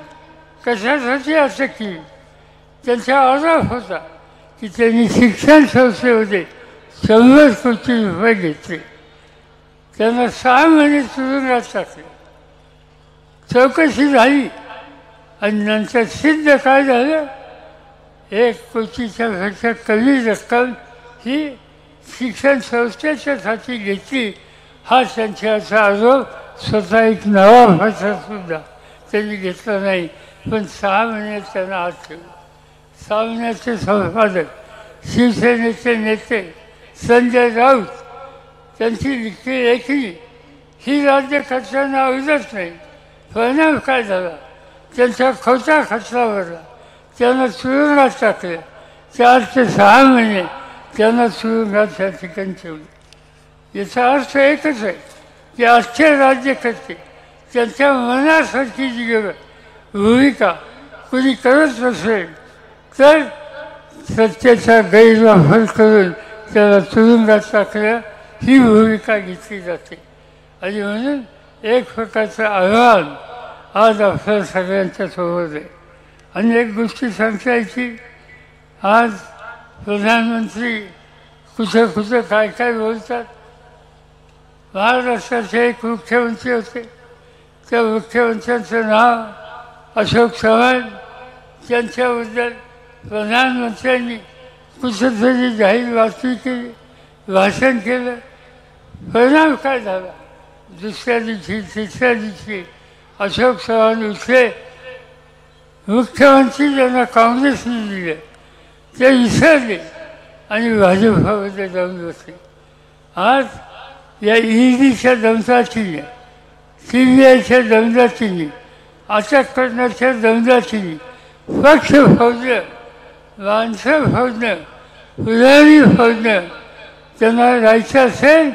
कशासाठी अटक केली? त्यांचा आरोप होता की त्यांनी शिक्षण संस्थेमध्ये 100 कोटी रुपये घेतले. त्यांना 6 महिने तुरुंगात टाकले. चौकशी झाली आणि नंतर सिद्ध काय झालं? 1 कोटीच्या पेक्षा कमी रक्कम ही शिक्षण संस्थेच्यासाठी घेतली हा त्यांच्याचा आरोप. स्वतः एक नवाबाचा सुद्धा त्यांनी घेतला नाही. पण 6 महिन्यात त्यांना आत ठेवलं. सामन्याचे संपादक शिवसेनेचे नेते संजय राऊत त्यांची लेखी ही राज्यकर्त्यांना आवडत नाही. परिणाम काय झाला? त्यांचा खोटा खचला भरला, त्यांना तुरुंगात टाकले. 4 ते 6 महिने त्यांना तुरुंगात त्या ठिकाणी ठेवले. याचा अर्थ एकच आहे की आजचे राज्यकर्ते त्यांच्या मनासारखी जी भूमिका कोणी करत नसेल तर सत्तेचा गैरवापर करून त्याला तुरुंगात टाकल्या ही भूमिका घेतली जाते. आणि म्हणून एक प्रकारचं आव्हान आज आपल्या सगळ्यांच्या सोबत आहे. आणि एक गोष्टी सांगता येईल, आज प्रधानमंत्री कुठं कुठं काय काय बोलतात. महाराष्ट्राचे एक मुख्यमंत्री होते, त्या मुख्यमंत्र्यांचं नाव अशोक चव्हाण. त्यांच्याबद्दल प्रधानमंत्र्यांनी कुठंतरी जाहीर बातमी केली, भाषण केलं. परिणाम काय झाला? दुसऱ्या दिवशी तिसऱ्या दिवशी अशोक चव्हाण उठले मुख्यमंत्री ज्यांना काँग्रेसने दिले ते विसरले आणि भाजपमध्ये जाऊन बसले. आज या ईडीच्या दमदाटीने, CBIच्या दमदाटीने, अटक करण्याच्या दमदाटीने पक्ष फोडणं, माणसं फोडणं, पुजारी फोडणं, त्यांना राहायचं असेल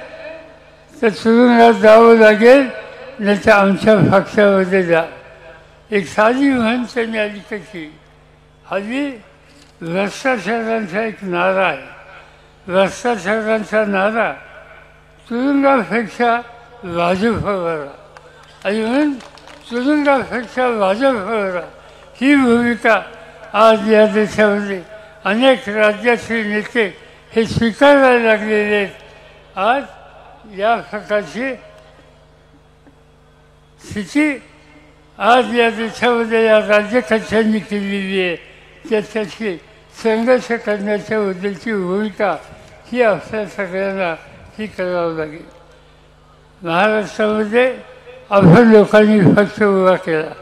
तर तुरुंगात जावं लागेल, नाही तर आमच्या पक्षामध्ये जा. एक साधी म्हण त्यांनी अलीकडची हल्ली भ्रष्टाचारांचा एक नारा आहे. भ्रष्टाचारांचा नारा तुरुंगापेक्षा भाजपवर आणि म्हणून तुरुंगापेक्षा भाजपवर ही भूमिका आज या देशामध्ये अनेक राज्याचे नेते हे स्वीकारायला लागलेले आहेत. आज या प्रकारची स्थिती आज या देशामध्ये या राज्यकर्त्यांनी केलेली आहे. त्याच्याशी संघर्ष करण्याच्या बद्दलची भूमिका ही आपल्या सगळ्यांना ही करावं लागेल. महाराष्ट्रामध्ये आपण लोकांनी पक्ष उभा केला.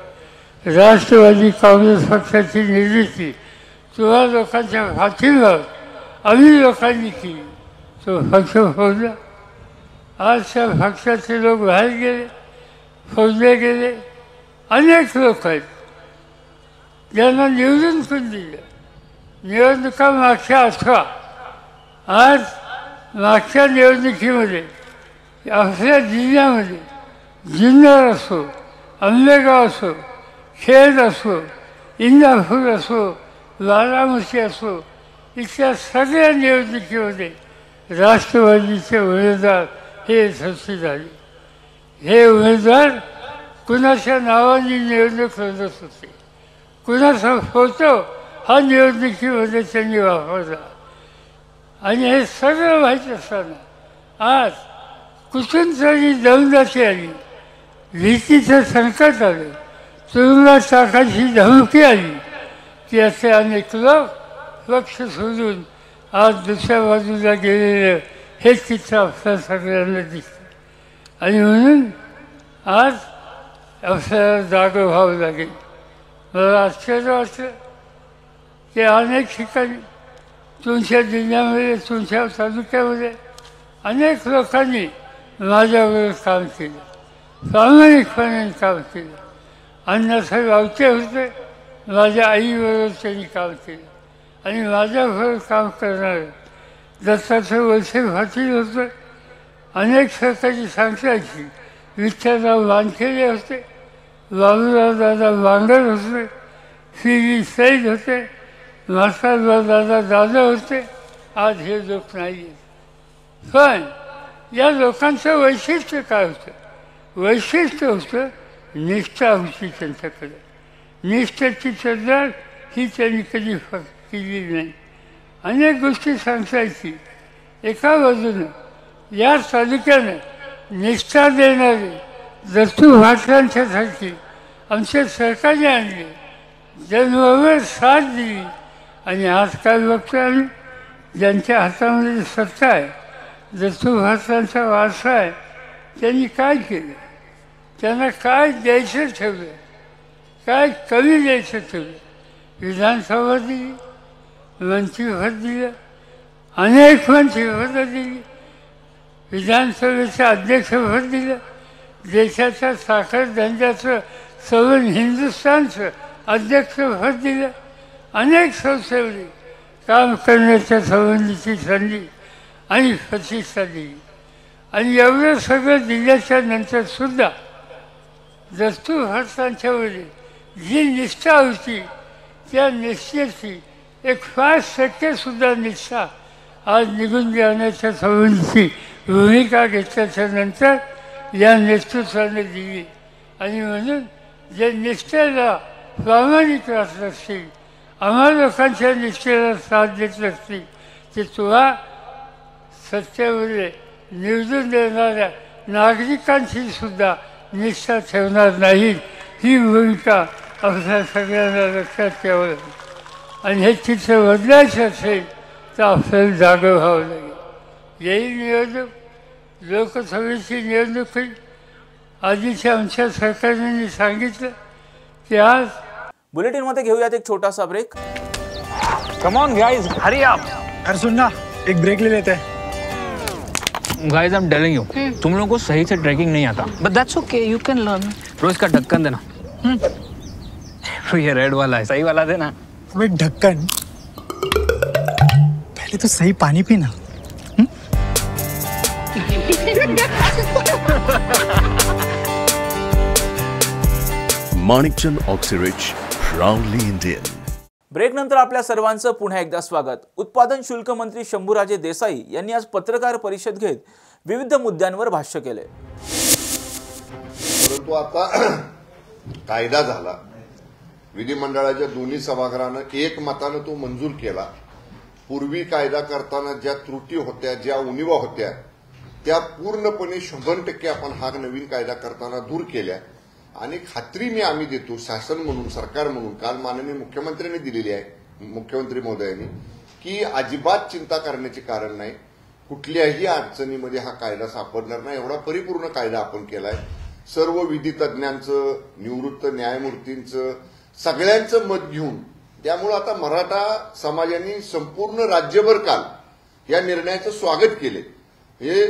राष्ट्रवादी काँग्रेस पक्षाची निर्मिती तेव्हा लोकांच्या पाठीवर आम्ही लोकांनी केली. तो पक्ष फोडला. आज त्या पक्षाचे लोक बाहेर गेले, फोडले गेले. अनेक लोक आहेत ज्यांना निवडून पण दिलं. निवडणुका मागच्या 18 आज मागच्या निवडणुकीमध्ये आपल्या जिल्ह्यामध्ये जुन्नर असो, आंबेगाव असो, खेड असो, इंदापूर असो, बारामती असो, इथल्या सगळ्या निवडणुकीमध्ये राष्ट्रवादीचे उमेदवार हे यशस्वी झाले. हे उमेदवार कुणाच्या नावाने निवडणूक लढत होते, कुणाचा फोटो हा निवडणुकीमध्ये त्यांनी वापरला. आणि हे सगळं माहीत असताना आज कुठून तरी दमदाटी आली, भीतीचं संकट आलं, तुरुंगात टाकायची धमकी आली की असे अनेक लोक पक्ष सोडून आज दुसऱ्या बाजूला गेलेलं हे चित्र आपल्या सगळ्यांना दिसतं. आणि म्हणून आज आपल्याला जागं व्हावं लागेल. मला आश्चर्य वाटतं की अनेक ठिकाणी तुमच्या जिल्ह्यामध्ये, तुमच्या तालुक्यामध्ये अनेक लोकांनी माझ्याबरोबर काम केलं, प्रामाणिकपणे काम केलं. अण्णासाहेब आवटे होते, माझ्या आईबरोबर त्यांनी काम केलं. आणि माझ्याबरोबर काम करणारे दत्तात्रय वळसे पाटील होते, अनेक सरकारी सांगतायची विठ्ठलराव वानखेडे होते, बाबूराव दादा बांगर होते, CB सैद होते, मास्टरराव दादा जाधव होते. आज हे लोक नाही आहेत. पण या लोकांचं वैशिष्ट्य काय होतं? वैशिष्ट्य होतं निष्ठा होती त्यांच्याकडे. निष्ठेची तक्रार ही त्यांनी कधी केली नाही. अनेक गोष्टी सांगायची. एका बाजूनं या तालुक्यानं निष्ठा देणारे दत्तू भाटलांच्यासारखी आमच्या सरकारने आणले, जन्मभर साथ दिली. आणि आज काय बघतो आम्ही, ज्यांच्या हातामध्ये सत्ता आहे, दत्तू भाटलांचा वारसा आहे, त्यांनी काय केलं? त्यांना काय द्यायचं ठेवलं, काय कमी द्यायचं ठेवलं? विधानसभा दिली, मंत्रिपद दिलं, अनेक मंत्रिपदं दिली, विधानसभेचं अध्यक्षपद दिलं, देशाच्या साखर धंद्याचं सवर्ण हिंदुस्थानचं अध्यक्षपद दिलं, अनेक संस्थेमध्ये काम करण्याच्या संबंधीची संधी आणि प्रतिष्ठा दिली. आणि एवढं सगळं दिल्याच्या नंतरसुद्धा दत्तू भाटलांच्यामध्ये जी निष्ठा होती त्या निष्ठेची एक 5% निष्ठा आज निघून जाण्याच्या संबंधीची भूमिका घेतल्याच्या नंतर या नेतृत्वाने दिली. आणि म्हणून जे निष्ठेला प्रामाणिक राहत असतील, आम्हा लोकांच्या निष्ठेला साथ देत असतील, ते तुला सत्तेमध्ये निवडून देणाऱ्या नागरिकांची सुद्धा निष्ठा ठेवणार नाहीत. ही भूमिका आपल्या सगळ्यांना लक्षात ठेवावं लागेल. आणि हे चित्र बदलायचं असेल तर आपल्याला जागं व्हावं लागेल. येईल निवडणूक, लोकसभेची निवडणूक होईल. आधीच्या आमच्या सरकारने सांगितलं की आज बुलेटिनमध्ये घेऊयात एक छोटासा break. Come on guys, hurry up. अरे सुन ना, एक ब्रेक ले लेते हैं. Guys I am telling you, तुम लोगों को सही से ट्रैकिंग नहीं आता, but that's okay, you can learn. रोज का ढक्कन देना. ये रेड वाला है, सही वाला देना. अबे ढक्कन, पहले तो सही पानी पीना. Manikchand Oxyrich, proudly Indian. Break नंतर आपल्या सर्वांचं पुन्हा एकदा स्वागत. उत्पादन शुल्क मंत्री शंभूराजे देसाई यांनी आज पत्रकार परिषद घेत विविध मुद्द्यांवर भाष्य केले. परंतु आता कायदा झाला, विधिमंडळाच्या दोन्ही सभागृहानं एकमतानं तो मंजूर केला. पूर्वी कायदा करताना ज्या त्रुटी होत्या, ज्या उणिवा होत्या, त्या पूर्णपणे 100% आपण हा नवीन कायदा करताना दूर केल्या. आणि खात्री मी आम्ही देतो शासन म्हणून, सरकार म्हणून, काल माननीय मुख्यमंत्र्यांनी दिलेली आहे, मुख्यमंत्री महोदयांनी, की अजिबात चिंता करण्याचे कारण नाही. कुठल्याही अडचणीमध्ये हा कायदा सापडणार नाही, एवढा परिपूर्ण कायदा आपण केलाय. सर्व विधी तज्ज्ञांचं, निवृत्त न्यायमूर्तींचं, सगळ्यांचं मत घेऊन. त्यामुळे आता मराठा समाजाने संपूर्ण राज्यभर काल या निर्णयाचं स्वागत केले. हे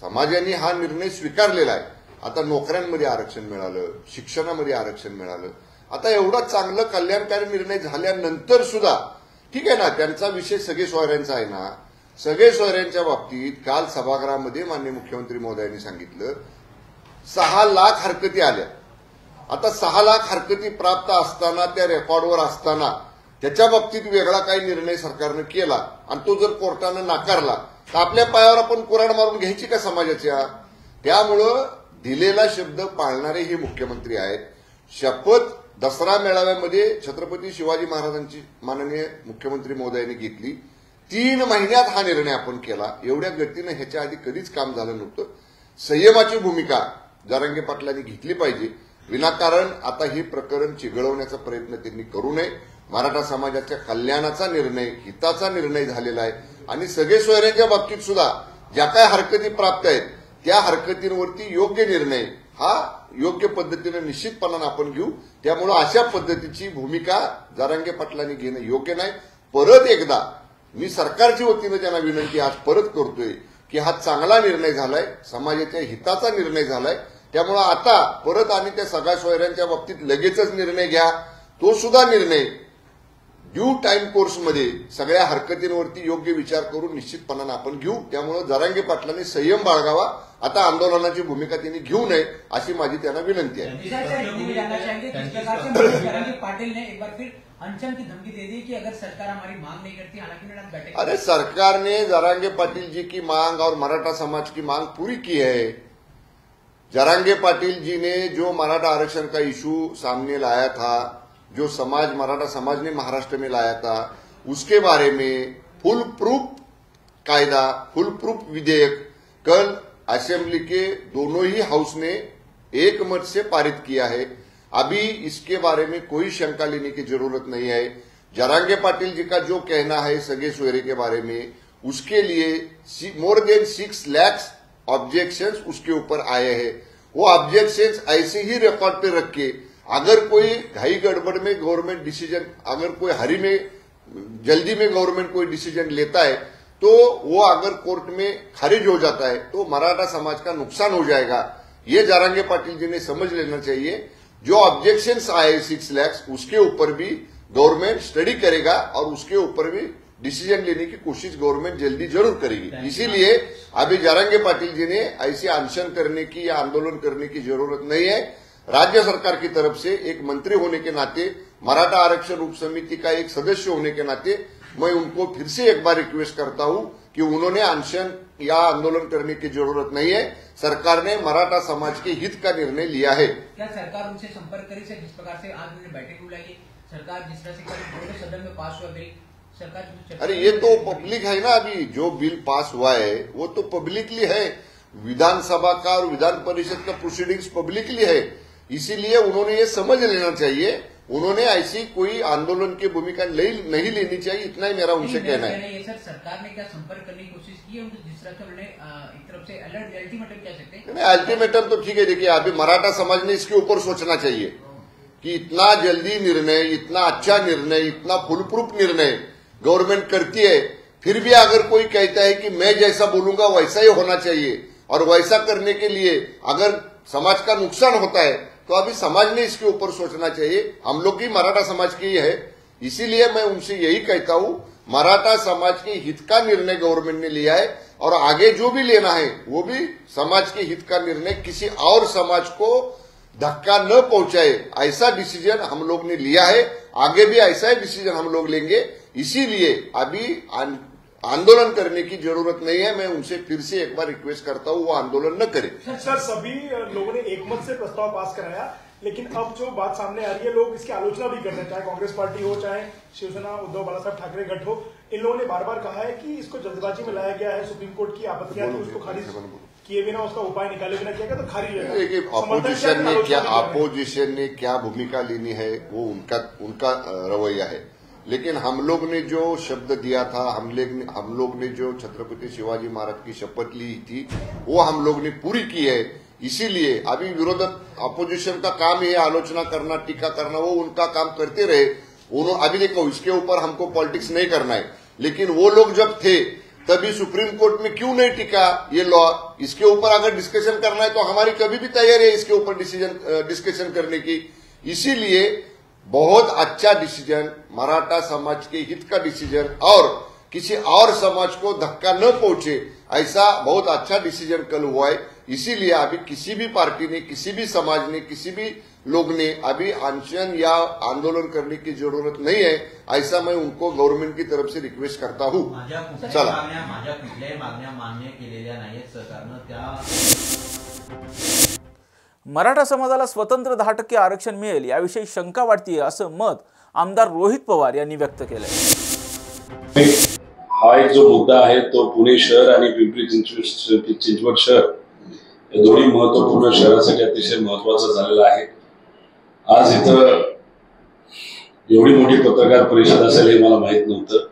समाजाने हा निर्णय स्वीकारलेला आहे. आता नोकऱ्यांमध्ये आरक्षण मिळालं, शिक्षणामध्ये आरक्षण मिळालं. आता एवढा चांगलं कल्याणकारी निर्णय झाल्यानंतर सुद्धा ठीक आहे ना, त्यांचा विषय सगळे सोयऱ्यांचा आहे ना. सगळे सोयऱ्यांच्या बाबतीत काल सभागृहामध्ये माननीय मुख्यमंत्री महोदयांनी सांगितलं 6 लाख हरकती आल्या. आता 6 लाख हरकती प्राप्त असताना, त्या रेकॉर्डवर असताना त्याच्या बाबतीत वेगळा काही निर्णय सरकारनं केला आणि तो जर कोर्टानं नाकारला तर आपल्या पायावर आपण कुऱ्हाड मारून घ्यायची का समाजाच्या? त्यामुळं दिलेला शब्द पाळणारे हे मुख्यमंत्री आहेत. शपथ दसरा मेळाव्यामध्ये छत्रपती शिवाजी महाराजांची माननीय मुख्यमंत्री महोदयांनी घेतली. 3 महिन्यात हा निर्णय आपण केला. एवढ्या गतीनं ह्याच्या आधी कधीच काम झालं नव्हतं. संयमाची भूमिका जरांगे पाटलांनी घेतली पाहिजे. विनाकारण आता हे प्रकरण चिघळवण्याचा प्रयत्न त्यांनी करू नये. मराठा समाजाच्या कल्याणाचा निर्णय, हिताचा निर्णय झालेला आहे. आणि सगळे सोयऱ्यांच्या बाबतीत सुद्धा ज्या काय हरकती प्राप्त आहेत त्या हरकतींवरती योग्य निर्णय हा योग्य पद्धतीने निश्चितपणाने आपण घेऊ. त्यामुळे अशा पद्धतीची भूमिका जरांगे पाटलांनी घेणं योग्य नाही. परत एकदा मी सरकारच्या वतीनं त्यांना विनंती आज परत करतोय की हा चांगला निर्णय झालाय, समाजाच्या हिताचा निर्णय झालाय. त्यामुळे आता परत आणि त्या सगळ्या सोयऱ्यांच्या बाबतीत लगेचच निर्णय घ्या. तो सुद्धा निर्णय ड्यू टाइम कोर्समध्ये सगळ्या हरकतींवरती योग्य विचार करून निश्चितपणाने आपण घेऊ. त्यामुळे जरांगे पाटलांनी संयम बाळगावा. आता आंदोलनाची भूमिका त्यांनी घेऊ नये अशी माझी त्यांना विनंती आहे. पाटिल ने एक बार फिर अनशन की धमकी दे दी कि अगर सरकार हमारी मांग नहीं करती, हालांकि अरे सरकार ने जरांगे पाटिल जी की मांग और मराठा समाज की मांग पूरी की है. जरांगे पाटिल जी ने जो मराठा आरक्षण का इशू सामने लाया था, जो समाज मराठा समाज ने महाराष्ट्र में लाया था, उसके बारे में फुल प्रूफ कायदा, फुल प्रूफ विधेयक कल असेंबली के दोनों ही हाउस ने एक मत से पारित किया है. अभी इसके बारे में कोई शंका लेने की जरूरत नहीं है. जरांगे पाटिल जी का जो कहना है सगे सोयरे के बारे में, उसके लिए मोर देन 6 लाख ऑब्जेक्शंस उसके ऊपर आए हैं. वो ऑब्जेक्शंस ऐसे ही रिकॉर्ड पे रख के अगर कोई घाई गड़बड़ में गवर्नमेंट डिसीजन, अगर कोई हरी में जल्दी में गवर्नमेंट कोई डिसीजन लेता है तो वो अगर कोर्ट में खारिज हो जाता है तो मराठा समाज का नुकसान हो जाएगा. ये जरांगे पाटिल जी ने समझ लेना चाहिए. जो ऑब्जेक्शंस आए 6 लाख उसके ऊपर भी गवर्नमेंट स्टडी करेगा और उसके ऊपर भी डिसीजन लेने की कोशिश गवर्नमेंट जल्दी जरूर करेगी. इसीलिए अभी जरांगे पाटिल जी ने ऐसे अनशन करने की या आंदोलन करने की जरूरत नहीं है. राज्य सरकार की तरफ से एक मंत्री होने के नाते, मराठा आरक्षण उप समिति का एक सदस्य होने के नाते मैं उनको फिर से एक बार रिक्वेस्ट करता हूं कि उन्होंने अनशन या आंदोलन करने की जरूरत नहीं है. सरकार ने मराठा समाज के हित का निर्णय लिया है. क्या सरकार उनसे संपर्क करी से जिस प्रकार से आज उन्होंने बैठक बुलाई, सरकार जिस तरह से सदन में पास हुआ बिल, सरकार अरे ये तो पब्लिक है ना. अभी जो बिल पास हुआ है वो तो पब्लिकली है. विधानसभा का और विधान परिषद का प्रोसीडिंग्स पब्लिकली है. इसीलिए उन्होंने ये समझ लेना चाहिए. उन्होंने ऐसी कोई आंदोलन की भूमिका नहीं लेनी चाहिए. इतना ही मेरा उनसे कहना है. सर सरकार ने क्या संपर्क करने की कोशिश की है जिस तरह से उन्होंने एक तरफ से अल्टीमेटम कह सकते हैं? नहीं, अल्टीमेटम तो ठीक है. देखिए अभी मराठा समाज ने इसके ऊपर सोचना चाहिए. कि इतना जल्दी निर्णय, इतना अच्छा निर्णय, इतना फुलप्रूफ निर्णय गवर्नमेंट करती है, फिर भी अगर कोई कहता है कि मैं जैसा बोलूंगा वैसा ही होना चाहिए और वैसा करने के लिए अगर समाज का नुकसान होता है तो अभी समाज ने इसके ऊपर सोचना चाहिए। हम लोग की मराठा समाज की है, इसीलिए मैं उनसे यही कहता हूं, मराठा समाज के हित का निर्णय गवर्नमेंट ने लिया है और आगे जो भी लेना है वो भी समाज के हित का निर्णय, किसी और समाज को धक्का न पहुंचाए, ऐसा डिसीजन हम लोग ने लिया है। आगे भी ऐसा ही डिसीजन हम लोग लेंगे, इसीलिए अभी आंदोलन करने की जरूरत नहीं है। मैं उनसे फिर से एक बार रिक्वेस्ट करता हूं वो आंदोलन न करें। सर, सभी लोगों ने एकमत से प्रस्ताव पास कराया, लेकिन अब जो बात सामने आ रही है लोग इसकी आलोचना भी करते हैं, चाहे कांग्रेस पार्टी हो, चाहे शिवसेना उद्धव बाला साहब ठाकरे गठ हो। इन लोगों ने बार बार कहा है कि इसको जल्दबाजी में लाया गया है, सुप्रीम कोर्ट की आपत्तियां थी उसको खारिज किए बिना, उसका उपाय निकाले बिना किया गया तो खारिज है। देखिए, अपोजिशन ने क्या भूमिका लेनी है वो उनका रवैया है, लेकिन हम लोग ने जो शब्द दिया था, हम लोग ने जो छत्रपति शिवाजी महाराज की शपथ ली थी वो हम लोग ने पूरी की है। इसीलिए अभी विरोधक अपोजिशन का काम है आलोचना करना, टीका करना, वो उनका काम करते रहे। अभी देखो, इसके ऊपर हमको पॉलिटिक्स नहीं करना है, लेकिन वो लोग जब थे तभी सुप्रीम कोर्ट में क्यों नहीं टिका ये लॉ? इसके ऊपर अगर डिस्कशन करना है तो हमारी कभी भी तैयारी है इसके ऊपर डिस्कशन करने की। इसीलिए बहुत अच्छा डिसीजन, मराठा समाज के हित का डिसीजन और किसी और समाज को धक्का न पहुंचे, ऐसा बहुत अच्छा डिसीजन कल हुआ है। इसीलिए अभी किसी भी पार्टी ने, किसी भी समाज ने, किसी भी लोग ने अभी अनशन या आंदोलन करने की जरूरत नहीं है, ऐसा मैं उनको गव्हर्नमेंट की तरफ से रिक्वेस्ट करता हूं। चला, माझ्या कुठल्याही मागण्या मान्य केलेल्या नाहीत सरकारनं, त्या मराठा समाजाला स्वतंत्र 10% आरक्षण मिळेल याविषयी शंका वाटते असं मत आमदार रोहित पवार यांनी व्यक्त केलंय। हा एक जो मुद्दा आहे तो पुणे शहर आणि पिंपरी चिंचवड शहर या दोन्ही महत्वपूर्ण शहरासाठी अतिशय महत्वाचा झालेला आहे। आज इथं एवढी मोठी पत्रकार परिषद असेल हे मला माहित नव्हतं,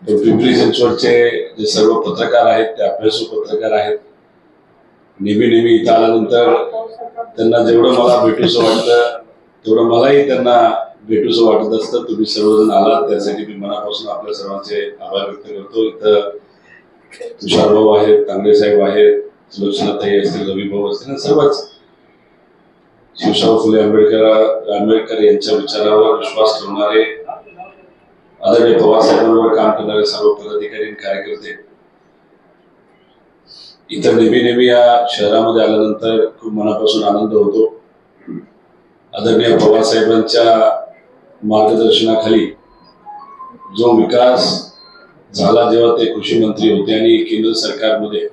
पण पिंपरी चिंचवडचे जे सर्व पत्रकार आहेत ते अभ्यासू पत्रकार आहेत। नेहमी इथं आल्यानंतर त्यांना जेवढं मला भेटूसं वाटतं तेवढं मलाही त्यांना भेटूसं वाटत असतं। तुम्ही सर्वजण आलात त्यासाठी मी मनापासून आपल्या सर्वांचे आभार व्यक्त करतो। इथं तुषार भाऊ आहेत, तांगडे साहेब आहेत, सुलक्षणाताई असतील, रवी भाऊ असतील, सर्वच शिवशाहू फुले आंबेडकर यांच्या विचारावर विश्वास ठेवणारे, आदरणीय पवार साहेबांवर काम करणारे सर्व पदाधिकारी आणि कार्यकर्ते इथं नेहमी या शहरामध्ये आल्यानंतर खूप मनापासून आनंद होतो। आदरणीय पवार साहेबांच्या मार्गदर्शनाखाली जो विकास झाला जेव्हा ते कृषी मंत्री होते आणि केंद्र सरकारमध्ये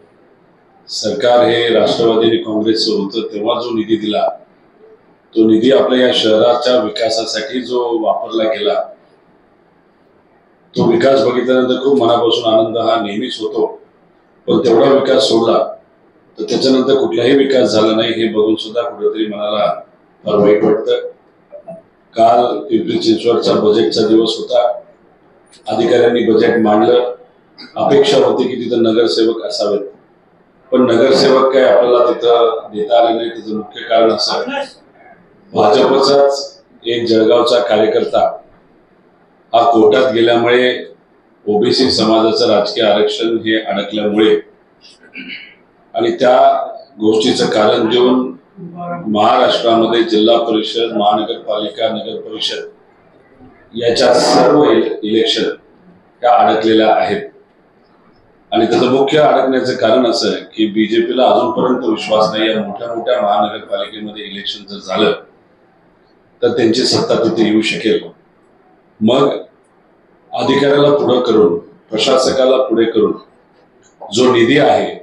सरकार हे राष्ट्रवादी आणि काँग्रेसचं होतं, तेव्हा जो निधी दिला तो निधी आपल्या या शहराच्या विकासासाठी जो वापरला गेला तो विकास बघितल्यानंतर खूप मनापासून आनंद हा नेहमीच होतो। पण तेवढा विकास सोडला तर त्याच्यानंतर कुठलाही विकास झाला नाही हे बघून सुद्धा कुठेतरी मनाला फार वाईट वाटतं। काल पिंपरी चिंचवडचा बजेटचा दिवस होता, अधिकाऱ्यांनी बजेट मांडलं, अपेक्षा होती की तिथं नगरसेवक असावेत, पण नगरसेवक काय आपल्याला तिथं देता आले नाही। त्याचं मुख्य कारण असं, भाजपचाच एक जळगावचा कार्यकर्ता हा कोर्टात गेल्यामुळे ओबीसी समाजाचं राजकीय आरक्षण हे अडकल्यामुळे आणि त्या गोष्टीचं कारण देऊन महाराष्ट्रामध्ये जिल्हा परिषद, महानगरपालिका, नगर परिषद याच्या सर्व इलेक्शन त्या अडकलेल्या आहेत। आणि त्याचं मुख्य अडकण्याचं कारण असं आहे की बीजेपीला अजूनपर्यंत विश्वास नाही आहे मोठ्या महानगरपालिकेमध्ये इलेक्शन जर झालं तर त्यांची सत्ता तिथे येऊ शकेल। मग अधिकाऱ्याला पुढे करून, प्रशासकाला पुढे करून जो निधी आहे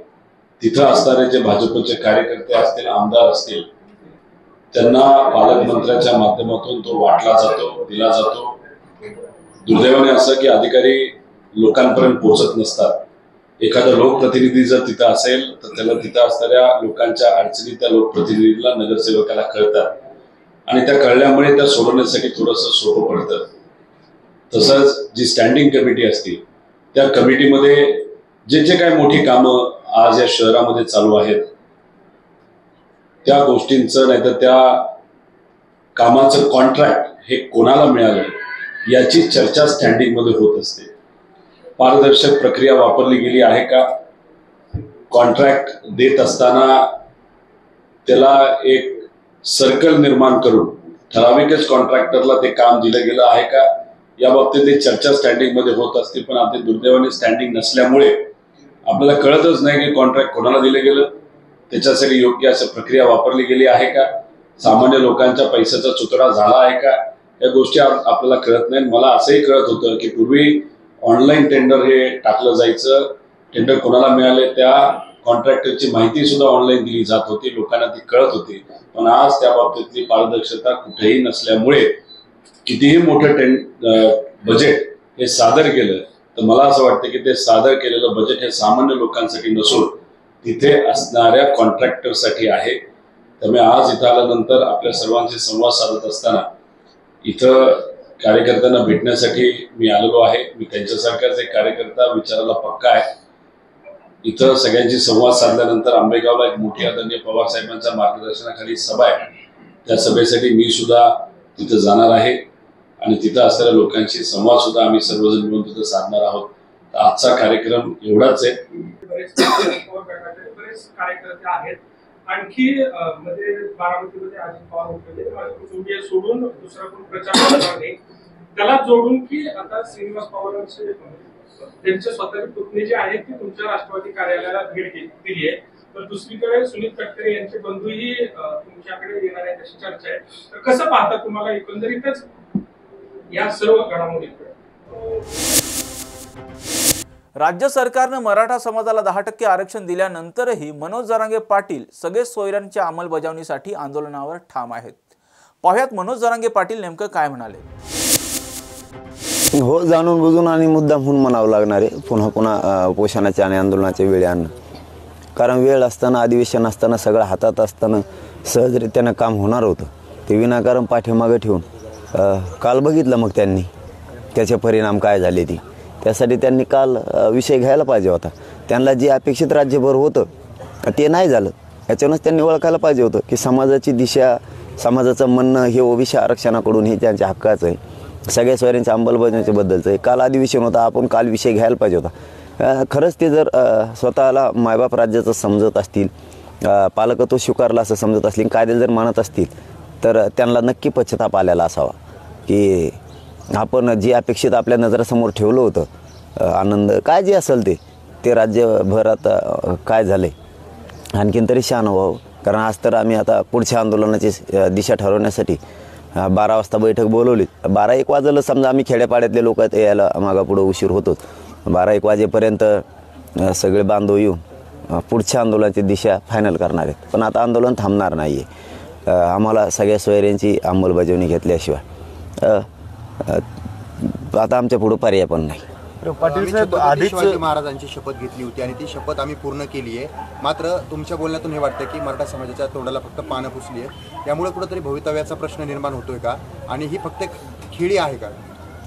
तिथं असणारे जे भाजपचे कार्यकर्ते असतील, आमदार असतील, त्यांना पालकमंत्र्याच्या माध्यमातून तो वाटला जातो, दिला जातो। दुर्दैवाने असं की अधिकारी लोकांपर्यंत पोहोचत नसतात। एखादा लोकप्रतिनिधी जर तिथं असेल तर त्याला तिथं असणाऱ्या लोकांच्या अडचणी त्या लोकप्रतिनिधीला, नगरसेवकाला कळतात आणि त्या कळल्यामुळे त्या सोडवण्यासाठी थोडंसं सोपं पडतं। तसंच जी स्टँडिंग कमिटी असते त्या कमिटीमध्ये जे काही मोठी कामं आज या शहरामध्ये चालू आहेत त्या गोष्टींचं, नाहीतर त्या कामाचं कॉन्ट्रॅक्ट हे कोणाला मिळालं याची चर्चा स्टँडिंगमध्ये होत असते. पारदर्शक प्रक्रिया वापरली गेली आहे का? कॉन्ट्रॅक्ट देत असताना त्याला एक सर्कल निर्माण करून ठराविकच कॉन्ट्रॅक्टरला ते काम दिलं गेलं आहे का, या बाबतीत चर्चा स्टँडिंगमध्ये होत असते. पण आपली दुर्दैवाने स्टँडिंग नसल्यामुळे आपल्याला कळतच नाही की कॉन्ट्रॅक्ट कोणाला दिलं गेलं, त्याच्यासाठी योग्य असं प्रक्रिया वापरली गेली आहे का, सामान्य लोकांच्या पैशाचा चुतडा झाला आहे का, या गोष्टी आपल्याला कळत नाही. मला असंही कळत होतं की पूर्वी ऑनलाईन टेंडर हे टाकलं जायचं, टेंडर कोणाला मिळाले त्या कॉन्ट्रॅक्टरची माहिती सुद्धा ऑनलाईन दिली जात होती, लोकांना ती कळत होती. पण आज त्या बाबतीतली पारदर्शकता कुठेही नसल्यामुळे कितीही मोठं बजेट हे सादर केलं तर मला असं वाटतं की ते सादर केलेलं बजेट हे सामान्य लोकांसाठी नसून तिथे असणाऱ्या कॉन्ट्रॅक्टरसाठी आहे. त्यामुळे आज इथं आल्यानंतर आपल्या सर्वांचे संवाद साधत असताना इथं कार्यकर्त्यांना भेटण्यासाठी मी आलेलो आहे. मी त्यांच्यासारखाच एक कार्यकर्ता, विचाराला पक्का आहे. इथं सगळ्यांची संवाद साधल्यानंतर आंबेगावला एक मोठी आदरणीय पवार साहेबांच्या मार्गदर्शनाखाली सभा आहे. त्या सभेसाठी मी सुद्धा तिथं जाणार आहे आणि तिथं असणाऱ्या लोकांशी संवाद सुद्धा आम्ही सर्वजण मिळून तिथं साधणार आहोत. आजचा कार्यक्रम एवढाच आहे. बरेच कार्यकर्ते आहेत. आणखी मध्ये बारामतीमध्ये अजित पवार होते सोडून दुसरा कोण प्रचार करणार नाही, त्याला जोडून की आता श्रीनिवास पवारांचे त्यांच्या स्वतःची पत्नी जी आहे ती तुमच्या राष्ट्रवादी कार्यालयाला भेट दिली आहे. तर दुसरीकडे सुनील तटकरे यांचे बंधूही तुमच्याकडे येणार आहेत अशी चर्चा आहे. तर कसं पाहता तुम्हाला एकंदरीतच या सर्व घडामोडींकडे? राज्य सरकारनं मराठा समाजाला 10% आरक्षण दिल्यानंतरही मनोज जरांगे पाटील सगळे सोयऱ्यांच्या अंमलबजावणीसाठी आंदोलनावर ठाम आहेत. पाहुयात मनोज जरांगे पाटील नेमकं काय म्हणाले. हो, जाणून बुजून आणि मुद्दाम म्हणून म्हणावं लागणार आहे पुन्हा पुन्हा उपोषणाच्या आणि आंदोलनाच्या वेळी आणणं. कारण वेळ असताना, अधिवेशन असताना, सगळं हातात असताना सहजरित्यानं काम होणार होतं. ते विनाकारण पाठीमागं ठेवून काल बघितलं मग त्यांनी त्याचे परिणाम काय झाले ती. त्यासाठी त्यांनी काल विषय घ्यायला पाहिजे होता. त्यांना जे अपेक्षित राज्यभर होतं ते नाही झालं. याच्यावरूनच त्यांनी ओळखायला पाहिजे होतं की समाजाची दिशा, समाजाचं म्हणणं हे ओबीसी आरक्षणाकडून हे त्यांच्या हक्काचं आहे, सगळ्या सोयऱ्यांच्या अंमलबजावणीच्या बद्दलचं आहे. काल अधिवेशन होतं, आपण काल विषय घ्यायला पाहिजे होता. खरंच ते जर स्वतःला मायबाप राज्याचं समजत असतील, पालकत्व स्वीकारलं असं समजत असतील, कायदे जर मानत असतील तर त्यांना नक्की पश्चाताप आलेला असावा की आपण जे अपेक्षित आपल्या नजरासमोर ठेवलं होतं आनंद काय जे असेल ते राज्यभरात काय झालं आहे आणखीन तरी शहाणं व्हावं. कारण आज तर आम्ही आता पुढच्या आंदोलनाची दिशा ठरवण्यासाठी 12 वाजता बैठक बोलवली. 12-1 वाजलं समजा, आम्ही खेड्यापाड्यातले लोक यायला मागं पुढं उशीर होतोच. 12-1 वाजेपर्यंत सगळे बांधव येऊन पुढच्या आंदोलनाची दिशा फायनल करणार आहेत. पण आता आंदोलन थांबणार नाही आहे. आम्हाला सगळ्या सोयऱ्यांची अंमलबजावणी घेतल्याशिवाय आता आमच्या पुढं पर्याय पण नाही. पाटील साहेब, आधीच शिवाजी महाराजांची शपथ घेतली होती आणि ती शपथ आम्ही पूर्ण केली आहे. मात्र तुमच्या बोलण्यातून हे वाटतं की मराठा समाजाच्या तोंडाला फक्त पानं पुसली आहे. यामुळे कुठंतरी भवितव्याचा प्रश्न निर्माण होतोय का आणि ही फक्त खेळी आहे का?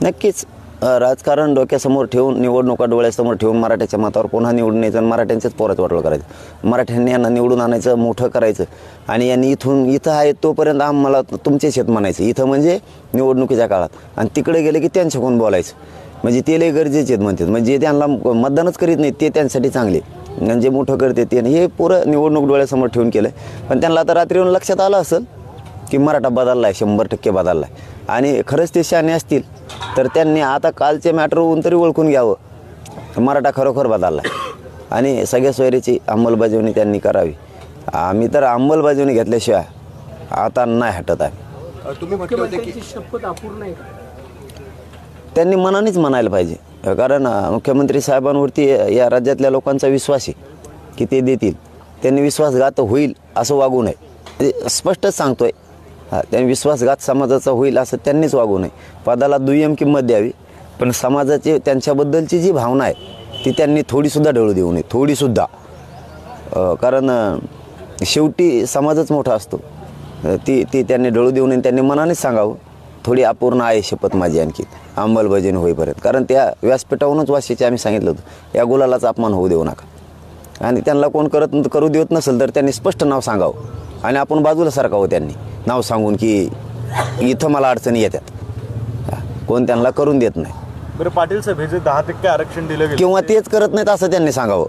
नक्कीच राजकारण डोक्यासमोर ठेवून, निवडणुका डोळ्यासमोर ठेवून मराठ्याच्या मतावर पुन्हा निवडून यायचं आणि मराठ्यांचंच पोराचं वाटोळ करायचं. मराठ्यांनी यांना निवडून आणायचं, मोठं करायचं आणि यांनी इथं आहे तोपर्यंत आम्हाला तुमचे शेत म्हणायचं. इथं म्हणजे निवडणुकीच्या काळात, आणि तिकडे गेले की त्यांच्याकडून बोलायचं. म्हणजे ते लय गरजेचे आहेत म्हणतात. म्हणजे त्यांना मतदानच करीत नाहीत ते त्यांच्यासाठी चांगले, आणि जे मोठं करते ते हे पुरं निवडणूक डोळ्यासमोर ठेवून केलं. पण त्यांना आता रात्री येऊन लक्षात आलं असेल की मराठा बदलला आहे, 100% बदलला आहे. आणि खरंच ते शहाणे असतील तर त्यांनी आता कालचे मॅटर होऊन तरी ओळखून घ्यावं मराठा खरोखर बदलला आहे आणि सगळ्या सोयरीची अंमलबजावणी त्यांनी करावी. आम्ही तर अंमलबजावणी घेतल्याशिवाय आता नाही हटत आहे. तुम्ही म्हटलं होते की शपथ अपूर्ण आहे का? त्यांनी मनानेच म्हणायला पाहिजे. कारण मुख्यमंत्री साहेबांवरती या राज्यातल्या लोकांचा विश्वास आहे की ते देतील. त्यांनी विश्वासघात होईल असं वागू नये, स्पष्टच सांगतोय. त्यांनी विश्वासघात समाजाचा होईल असं त्यांनीच वागू नये. पदाला दुय्यम किंमत द्यावी, पण समाजाची त्यांच्याबद्दलची जी भावना आहे ती त्यांनी थोडीसुद्धा ढळू देऊ नये, थोडीसुद्धा. कारण शेवटी समाजच मोठा असतो. ती त्यांनी ढळू देऊ नये. त्यांनी मनानेच सांगावं थोडी अपूर्ण आहे शपथ माझी आणखी अंमलबजावणी होईपर्यंत. कारण त्या व्यासपीठावरूनच वाशीचे आम्ही सांगितलं होतं या गुलालाचा अपमान होऊ देऊ नका. आणि त्यांना कोण करू देत नसेल तर त्यांनी स्पष्ट नाव सांगावं आणि आपण बाजूला सारखावं. त्यांनी नाव सांगून की इथं मला अडचणी येतात, कोण त्यांना करून देत नाही. बरं पाटील साहेब, हे जे 10% आरक्षण दिलं गेलं किंवा तेच करत नाहीत असं त्यांनी सांगावं.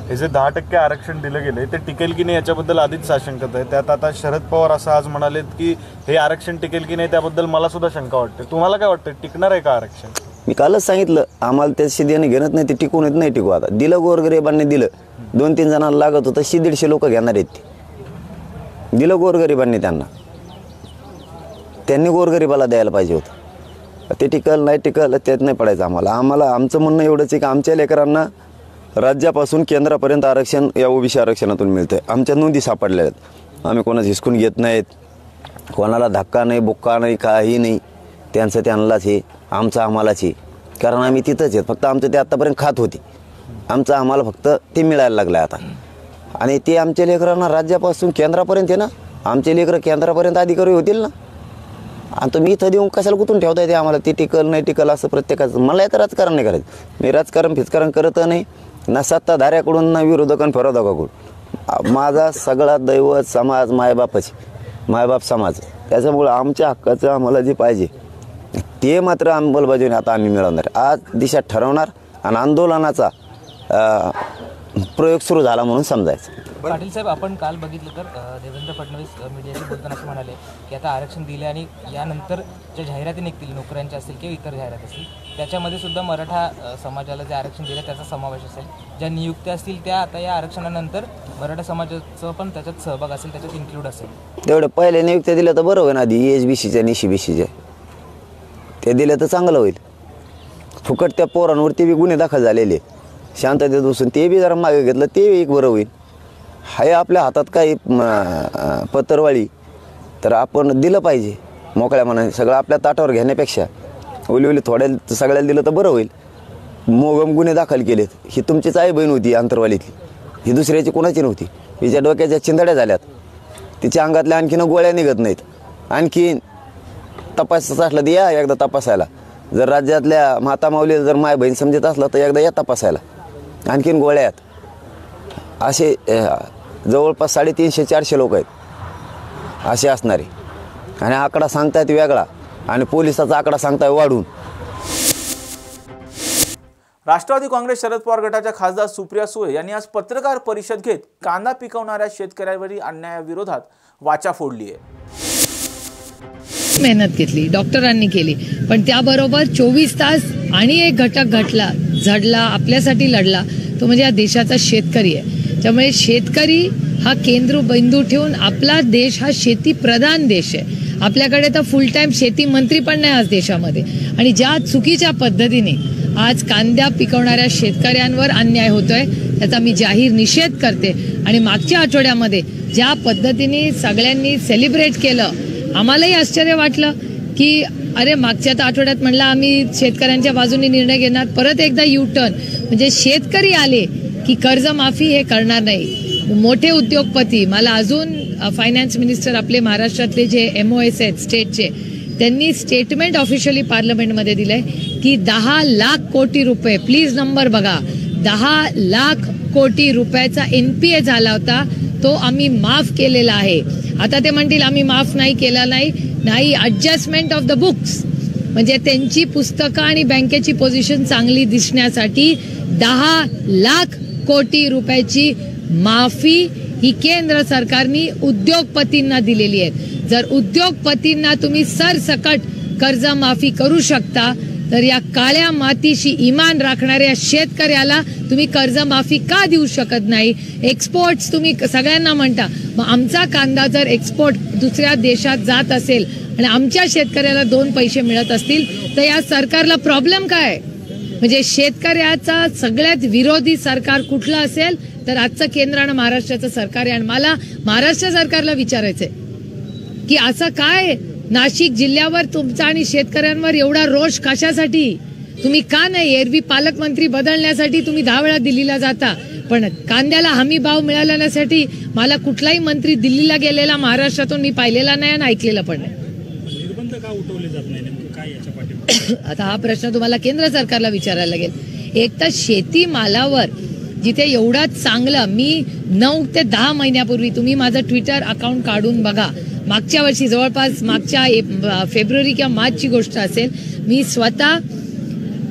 हे जे 10% आरक्षण दिलं गेलंय ते टिकेल की नाही याच्याबद्दल आधीच साशंकता आहे. त्यात आता शरद पवार असं आज म्हणालेत की हे आरक्षण टिकेल की नाही त्याबद्दल मला सुद्धा शंका वाटते. तुम्हाला काय वाटतं, टिकणार आहे का आरक्षण? मी कालच सांगितलं, आम्हाला त्याशी देणं घेणंच नाही, ते टिकून येत नाही. टिकू आता दिलं, गोरगरिबांनी दिलं, 2-3 जणांना लागत होतं, 150 लोक घेणार आहेत. ते दिलं गोरगरिबांनी, त्यांनी गोरगरिबाला द्यायला पाहिजे होतं. ते टिकल नाही टिकल त्यात नाही पडायचं आम्हाला. आमचं म्हणणं एवढंच आहे की आमच्या लेकरांना राज्यापासून केंद्रापर्यंत आरक्षण या ओबीसी आरक्षणातून मिळतं आहे. आमच्या नोंदी सापडल्या आहेत, आम्ही कोणाच हिसकून घेत नाहीत, कोणाला धक्का नाही, बुक्का नाही, काही नाही. त्यांचं त्यांनाच आहे, आमचं आम्हालाच आहे. कारण आम्ही तिथंच आहेत, फक्त आमचं ते आत्तापर्यंत खात होते, आमचं आम्हाला फक्त ते मिळायला लागलं आहे आता. आणि ते आमच्या लेकरांना राज्यापासून केंद्रापर्यंत आहे ना, आमचे लेकरं केंद्रापर्यंत अधिकारी होतील ना. आणि तुम्ही इथं देऊन कशाला कुठून ठेवता येते आम्हाला? ते टिकल नाही टिकल असं प्रत्येकाचं. मला याचं राजकारण नाही करायचं, मी राजकारण फिजकारण करत नाही ना, सत्ताधाऱ्याकडून ना विरोधकांना फिरोधकाकडून. माझा सगळा दैवत समाज मायबाप समाज. त्याच्यामुळं आमच्या हक्काचं आम्हाला जे पाहिजे ते मात्र अंमलबजावणी आता आम्ही मिळवणार. आज दिशा ठरवणार आणि आंदोलनाचा प्रयोग सुरू झाला म्हणून समजायचं. पाटील साहेब, आपण काल बघितलं तर देवेंद्र फडणवीस मीडियाशी बोलताना असं म्हणाले की आता आरक्षण दिले आणि यानंतर ज्या जाहिराती निघतील नोकऱ्यांच्या असतील किंवा इतर जाहिरात असतील त्याच्यामध्ये सुद्धा मराठा समाजाला जे आरक्षण दिलं त्याचा समावेश असेल. ज्या नियुक्त्या असतील त्या आता या आरक्षणानंतर मराठा समाजाचं पण त्याच्यात सहभाग असेल, त्याच्यात इन्क्लूड असेल. तेवढे पहिले नियुक्त्या दिल्या तर बरं होईल. आधी ESBCच्या आणि ECBCच्या ते दिलं तर चांगलं होईल. फुकट त्या पोरांवरती बी गुन्हे दाखल झालेले, शांततेत बसून ते बी जरा मागे घेतलं ते एक बरं होईल. हाय आपल्या हातात काही पत्रवाळी तर आपण दिलं पाहिजे मोकळ्या मनाने. सगळं आपल्या ताटावर घेण्यापेक्षा ओली थोड्या सगळ्याला दिलं तर बरं होईल. मोगम गुन्हे दाखल केलेत. ही तुमचीच आई बहीण होती आंतरवालीतली, ही दुसऱ्याची कोणाची नव्हती. हिच्या डोक्याच्या चिंधड्या झाल्यात, तिच्या अंगातल्या आणखीन गोळ्या निघत नाहीत. आणखीन तपासायचं असलं तर या एकदा तपासायला. जर राज्यातल्या माता माऊलीला जर माय बहीण समजत असलं तर एकदा या तपासायला. आणखीन गोळ्या आहेत. असे जवळपास 350-400 लोक आहेत असे असणारे. आणि आकडा सांगतायत वेगळा आणि पोलिसाचा आकडा सांगताय वाढून. राष्ट्रवादी काँग्रेस शरद पवार गटाच्या खासदार सुप्रिया सुळे यांनी आज पत्रकार परिषद घेत कांदा पिकवणाऱ्या शेतकऱ्यांवरील अन्यायाविरोधात वाचा फोडली आहे. मेहनत घेतली, डॉक्टरांनी केली, पण त्याबरोबर 24 तास आणि एक घटक झडला, आपल्यासाठी लढला, तो म्हणजे या देशाचा शेतकरी आहे. त्यामुळे शेतकरी हा केंद्रबिंदू ठेवून आपला देश हा शेती प्रधान देश आहे. आपल्याकडे तर फुल टाइम शेती मंत्री पण नाही आज देशामध्ये. आणि ज्या चुकीच्या पद्धतीने आज कांदा पिकवणाऱ्या शेतकऱ्यांवर अन्याय होतोय त्याचा मी जाहीर निषेध करते. आणि मागच्या आठवड्यामध्ये ज्या पद्धतीने सगळ्यांनी सेलिब्रेट केलं, आम्हालाही आश्चर्य वाटलं की अरे मागच्या आठवड्यात म्हणलं आम्ही शेतकऱ्यांच्या बाजूने निर्णय घेणार, परत एकदा U-टर्न. म्हणजे शेतकरी आले की कर्जमाफी हे करणार नाही. मोठे उद्योगपती, मला अजून फायनान्स मिनिस्टर आपले महाराष्ट्रातले जे MOS आहेत स्टेटचे, त्यांनी स्टेटमेंट ऑफिशियली पार्लमेंटमध्ये दिलंय की 10 लाख कोटी रुपये, प्लीज नंबर बघा, 10 लाख कोटी रुपयाचा NPA झाला होता, तो आम्ही माफ केलेला आहे. आता ते म्हणतील आम्ही माफ नाही केला, नाही ॲडजस्टमेंट ऑफ द बुक्स, म्हणजे त्यांची पुस्तकं आणि बँकेची पोझिशन चांगली दिसण्यासाठी 10 लाख कोटी रुपयाची माफी ही केंद्र सरकारने उद्योगपतींना दिलेली आहे. जर उद्योगपतींना तुम्ही सरसकट कर्जमाफी करू शकता तर या काळ्या मातीशी इमान राखणाऱ्या शेतकऱ्याला तुम्ही कर्जमाफी का देऊ शकत नाही? एक्सपोर्ट्स तुम्ही सगळ्यांना म्हणता, मग आमचा कांदा जर एक्सपोर्ट दुसऱ्या देशात जात असेल आणि आमच्या शेतकऱ्याला 2 पैसे मिळत असतील तर या सरकारला प्रॉब्लेम काय? म्हणजे शेतकऱ्याचा सगळ्यात विरोधी सरकार कुठलं असेल तर आजचं केंद्र आणि महाराष्ट्राचं सरकार आहे. आणि मला महाराष्ट्र सरकारला विचारायचंय की असं काय नाशिक जिल्ह्यावर तुमचा आणि शेतकऱ्यांवर एवढा रोष कशासाठी? तुम्ही का नाही? एरवी पालकमंत्री बदलण्यासाठी तुम्ही 10 वेळा दिल्लीला जाता, पण कांद्याला हमी भाव मिळाल्यासाठी मला कुठलाही मंत्री दिल्लीला गेलेला महाराष्ट्रातून मी पाहिलेला नाही आणि ऐकलेलं पण नाही. निर्बंध का उठवले जात नाही, नेमकं काय याच्या पाठीमागे? आता हा प्रश्न तुम्हाला केंद्र सरकारला विचारायला लागेल. एक तर शेती मालावर जिथे एवढा चांगलं, मी 9 ते 10 महिन्यापूर्वी तुम्ही माझं ट्विटर अकाउंट काढून बघा, मागच्या वर्षी जवळपास मागच्या फेब्रुवारी किंवा मार्चची गोष्ट असेल, मी स्वतः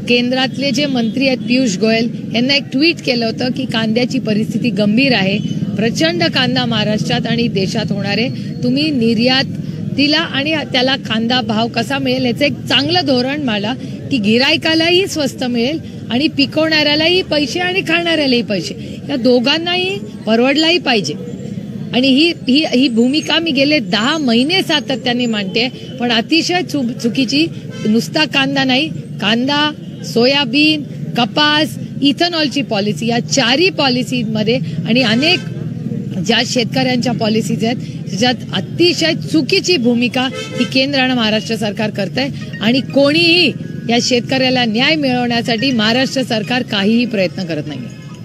केंद्रातले जे मंत्री आहेत पियुष गोयल यांना एक ट्विट केलं होतं की कांद्याची परिस्थिती गंभीर आहे, प्रचंड कांदा महाराष्ट्रात आणि देशात होणार आहे, तुम्ही निर्यातीला आणि त्याला कांदा भाव कसा मिळेल याचं एक चांगलं धोरण मांडा की गिरायकालाही स्वस्त मिळेल आणि पिकवणाऱ्यालाही पैसे आणि खाणाऱ्यालाही पैसे, या दोघांनाही परवडलाही पाहिजे. आणि ही भूमिका मी गेले 10 महिने सातत्याने मांडते, पण अतिशय चुकीची. नुसता कांदा नाही, कांदा, सोयाबीन, कपास, इथेनॉलची पॉलिसी, या 4ही पॉलिसीमध्ये आणि अनेक ज्या शेतकऱ्यांच्या पॉलिसीज आहेत त्याच्यात अतिशय चुकीची भूमिका ही केंद्र आणि महाराष्ट्र सरकार करत आहे. आणि कोणीही या शेतकऱ्याला न्याय मिळवण्यासाठी महाराष्ट्र सरकार काहीही प्रयत्न करत नाही.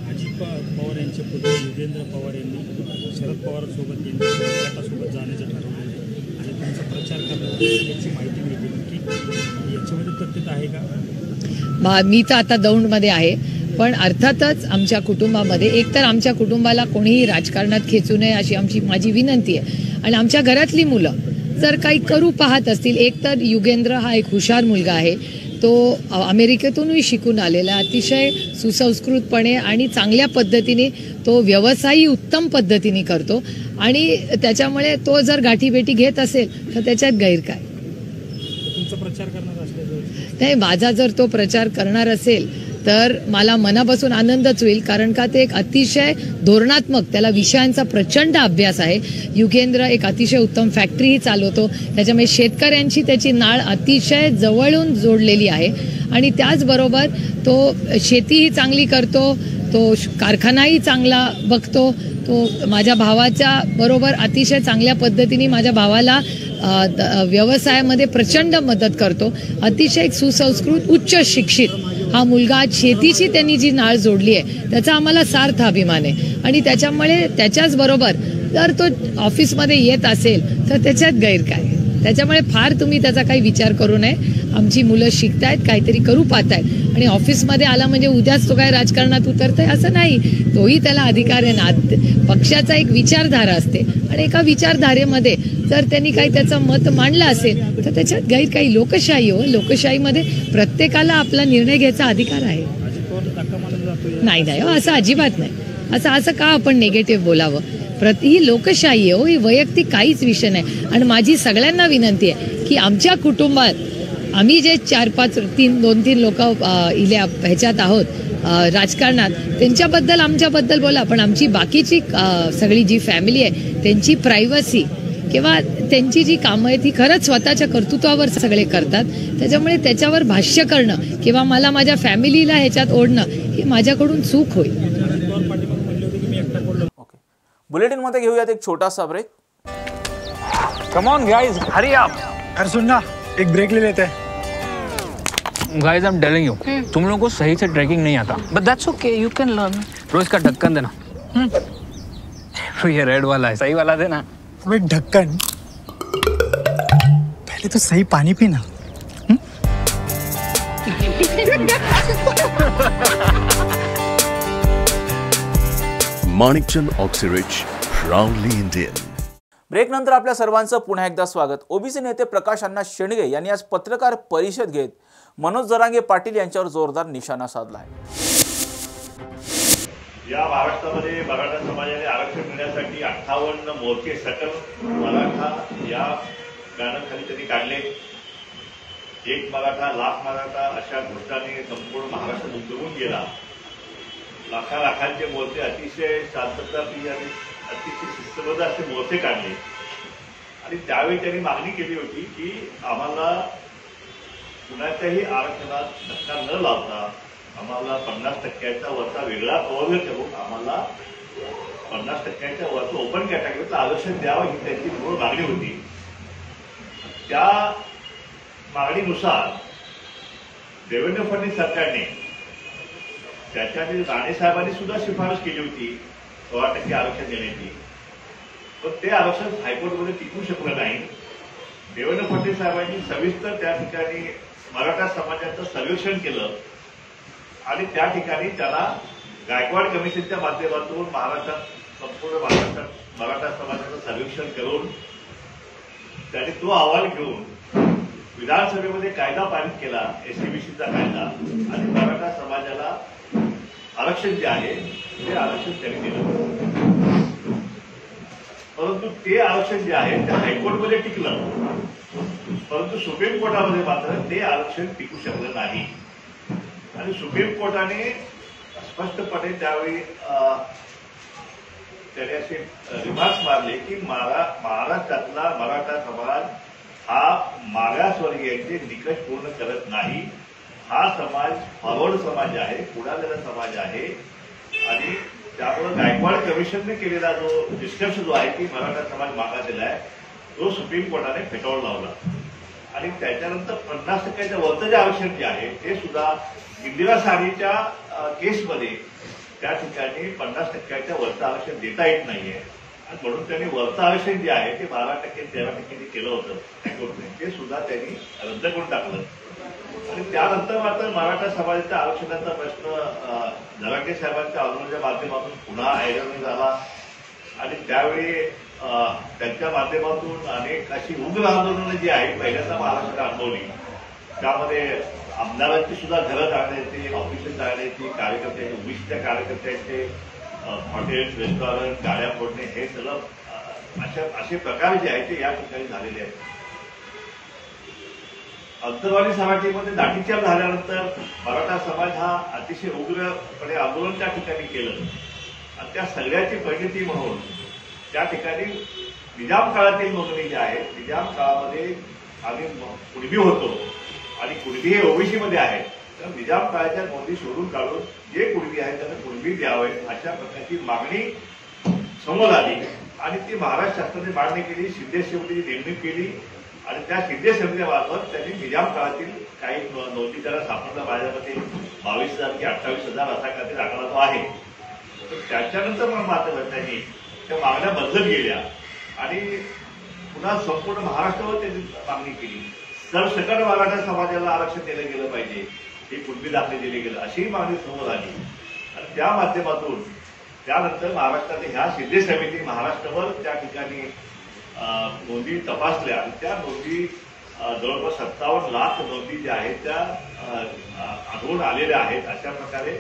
अजित पवार यांच्या पुढे युगेंद्र पवार यांनी शरद पवार सोबत जाण्याचं ठरवलं आणि त्यांचा प्रचार करण्याची याची माहिती मिळते की याच्यामध्ये तथ्यता आहे का? मी तर आता दौंडमध्ये आहे, पण अर्थातच आमच्या कुटुंबामध्ये एकतर आमच्या कुटुंबाला कोणीही राजकारणात खेचू नये अशी माझी विनंती आहे. आणि आमच्या घरातली मुलं जर काही करू पाहत असतील, एक तर युगेंद्र हा एक हुशार मुलगा आहे, तो अमेरिकेतूनही शिकून आलेला, अतिशय सुसंस्कृतपणे आणि चांगल्या पद्धतीने तो व्यवसायही उत्तम पद्धतीने करतो आणि त्याच्यामुळे तो जर गाठीभेटी घेत असेल तर त्याच्यात गैर काय. तुमचा प्रचार करणार असल्याचं नाही, माझा जर तो प्रचार करणार असेल तर मला मनापासून आनंदच होईल, कारण का ते एक अतिशय धोरणात्मक, त्याला विषयांचा प्रचंड अभ्यास आहे. युगेंद्र एक अतिशय उत्तम फॅक्टरीही चालवतो, त्याच्यामुळे शेतकऱ्यांची त्याची नाळ अतिशय जवळून जोडलेली आहे. आणि त्याचबरोबर तो शेतीही चांगली करतो, तो कारखानाही चांगला बघतो, तो माझ्या भावाच्या बरोबर अतिशय चांगल्या पद्धतीने माझ्या भावाला व्यवसायामध्ये प्रचंड मदत करतो. अतिशय सुसंस्कृत उच्च शिक्षित हा मुलगा, शेतीची त्यांनी जी नाळ जोडली आहे त्याचा आम्हाला सार्थ अभिमान आहे. आणि त्याच्यामुळे त्याच्याच बरोबर जर तो ऑफिसमध्ये येत असेल तर त्याच्यात गैर काय. त्याच्यामुळे फार तुम्ही त्याचा काही विचार करू नये. आमची मुलं शिकतायत, काहीतरी करू पाहतायत आणि ऑफिसमध्ये आला म्हणजे उद्याच तो काय राजकारणात उतरतोय असं नाही. तोही त्याला अधिकार आहे ना. पक्षाचा एक विचारधारा असते आणि एका विचारधारेमध्ये जर त्यांनी काही त्याचं मत मांडलं असेल तर त्याच्यात गैर काही. लोकशाही हो, लोकशाहीमध्ये प्रत्येकाला आपला निर्णय घ्यायचा अधिकार आहे. नाही नाही हो, असं अजिबात नाही. असं का आपण निगेटिव्ह बोलावं. ही लोकशाही हो, ही वैयक्तिक काहीच विषय नाही. आणि माझी सगळ्यांना विनंती आहे की आमच्या कुटुंबात आम्ही जे 2-3 लोक ह्याच्यात आहोत राजकारणात, त्यांच्याबद्दल आमच्याबद्दल बोला, पण आमची बाकीची सगळी जी फॅमिली आहे त्यांची प्रायव्हसी किंवा त्यांची जी कामं आहेत ती खरंच स्वतःच्या कर्तृत्वावर सगळे करतात. त्याच्यामुळे त्याच्यावर भाष्य करणं किंवा मला माझ्या फॅमिलीला ह्याच्यात ओढणं हे माझ्याकडून चूक होईल. बुलेटिन मध्ये घेऊयात एक छोटासा break. Come on guys, hurry up. अरे सुन ना, एक ब्रेक ले लेते हैं. Guys I am telling you, तुम लोगों को सही से ट्रैकिंग नहीं आता, but that's okay, you can learn. रोज का ढक्कन देना. ये रेड वाला है, सही वाला देना. अबे ढक्कन, पहले तो सही पानी पीना. Manikchand Oxyrich, proudly Indian. Break नंतर आपल्या सर्वांचं पुन्हा एकदा स्वागत. ओबीसी नेते प्रकाश अण्णा शेंडगे यांनी आज पत्रकार परिषद घेत मनोज जरांगे पाटील यांच्यावर जोरदार निशाणा साधला आहे. या महाराष्ट्रामध्ये मराठा समाजाने आरक्षण मिळण्यासाठी 58 मोर्चे सकल मराठा या बॅनरखाली त्यांनी काढले. एक मराठा लाख मराठा अशा घोषणाने संपूर्ण महाराष्ट्र उतरून गेला. लाखांचे मोर्चे अतिशय शांतताप्रिय आणि अतिशय शिस्तबद्ध असे मोर्चे काढले आणि त्यावेळी त्यांनी मागणी केली होती की आम्हाला कुणाच्याही आरक्षणात धक्का न लावता आम्हाला 50% वरचा वेगळा प्रवर्ग करून आम्हाला 50% वरचं ओपन कॅटेगरीचं आरक्षण द्यावं ही त्यांची मूळ मागणी होती. त्या मागणीनुसार देवेंद्र फडणवीस सरकारने त्याच्यातील राणे साहेबांनी सुद्धा शिफारस केली होती 16% आरक्षण देण्याची, पण ते आरक्षण हायकोर्टमध्ये टिकू शकलं नाही. देवेंद्र फडणवीस साहेबांनी सविस्तर त्या ठिकाणी मराठा समाजाचं सर्वेक्षण केलं आणि त्या ठिकाणी त्याला गायकवाड कमिशनच्या माध्यमातून महाराष्ट्रात संपूर्ण महाराष्ट्रात मराठा समाजाचं सर्वेक्षण करून त्याने तो अहवाल घेऊन विधानसभेमध्ये कायदा पारित केला, एससीबीसीचा कायदा, आणि मराठा समाजाला आरक्षण जे आहे ते आरक्षण त्यांनी दिलं. परंतु ते आरक्षण जे आहे ते हायकोर्टमध्ये टिकलं, परंतु सुप्रीम कोर्टामध्ये मात्र ते आरक्षण टिकू शकलं नाही. आणि सुप्रीम कोर्टाने स्पष्टपणे त्यावेळी त्याने असे रिमार्क्स मारले की महाराष्ट्रातला मराठा समाज हा मागासवर्गीयांचे निकष पूर्ण करत नाही. हा समाज फॉरवर्ड समाज आहे, पुढालेला समाज आहे. आणि त्यामुळे गायकवाड कमिशनने केलेला जो निष्कर्ष जो आहे की मराठा समाज मागासलेला आहे तो सुप्रीम कोर्टाने फेटाळून लावला. आणि त्याच्यानंतर 50% वरचं जे आरक्षण जे आहे ते सुद्धा इंदिरा साहनीच्या केसमध्ये त्या ठिकाणी 50% वरचं आरक्षण देता येत नाहीये. आणि म्हणून त्यांनी वरचं आरक्षण जे आहे ते 12% 13% केलं होतं हायकोर्टने, ते सुद्धा त्यांनी रद्द करून टाकलं. आणि त्यानंतर मात्र मराठा समाजाच्या आरक्षणाचा प्रश्न जरांगे साहेबांच्या आंदोलनाच्या माध्यमातून पुन्हा ऐरणीवर झाला. आणि त्यावेळी त्यांच्या माध्यमातून अनेक अशी उग्र आंदोलनं जी आहेत पहिल्यांदा महाराष्ट्रात अनुभवली. त्यामध्ये आमदारांची सुद्धा घरं जाळण्याची, ऑफिसेस जाळण्याची, कार्यकर्त्यांची, ओबीसीच्या कार्यकर्त्यांचे हॉटेल्स, रेस्टॉरंट, गाड्या फोडणे, हे सगळं असे प्रकार जे आहेत ते या ठिकाणी झालेले आहेत. अंतरवाली सराटीमध्ये लाठीचार्ज झाल्यानंतर मराठा समाज हा अतिशय उग्रपणे आंदोलन त्या ठिकाणी केलं. आणि त्या सगळ्याची परिणती म्हणून त्या ठिकाणी निजाम काळातील नोंदणी ज्या आहेत, निजाम काळामध्ये आम्ही कुणबी होतो आणि कुणबी हे ओबीसीमध्ये आहेत, तर निजाम काळाच्या नोंदी शोधून काढून जे कुणबी आहेत त्यांना कुणबी द्यावे अशा प्रकारची मागणी समोर आली. आणि ती महाराष्ट्र शासनाने मागणी केली, शिंदे समितीची नेमणूक केली. आणि त्या शिंदे समितीमार्फत त्यांनी निजाम काळातील काही नोंदी त्याला सापडला. माझ्यामध्ये 22,000 की 28,000 असा काहीतरी आकडा तो आहे. तर त्याच्यानंतर मग मात्र त्यांनी त्या मागण्या बदलत गेल्या आणि पुन्हा संपूर्ण महाराष्ट्रावर त्यांनी मागणी केली. सरसकट मराठा समाजाला आरक्षण दिलं गेलं पाहिजे, हे कुणबी दाखले दिले गेलं, अशीही मागणी समोर आली. आणि त्या माध्यमातून त्यानंतर महाराष्ट्रातील ह्या शिंदे समिती महाराष्ट्रभर त्या ठिकाणी नोंदी तपासल्या. आणि त्या नोंदी जवळपास 57 लाख नोंदी ज्या आहेत त्या आढळून आलेल्या आहेत. अशा प्रकारे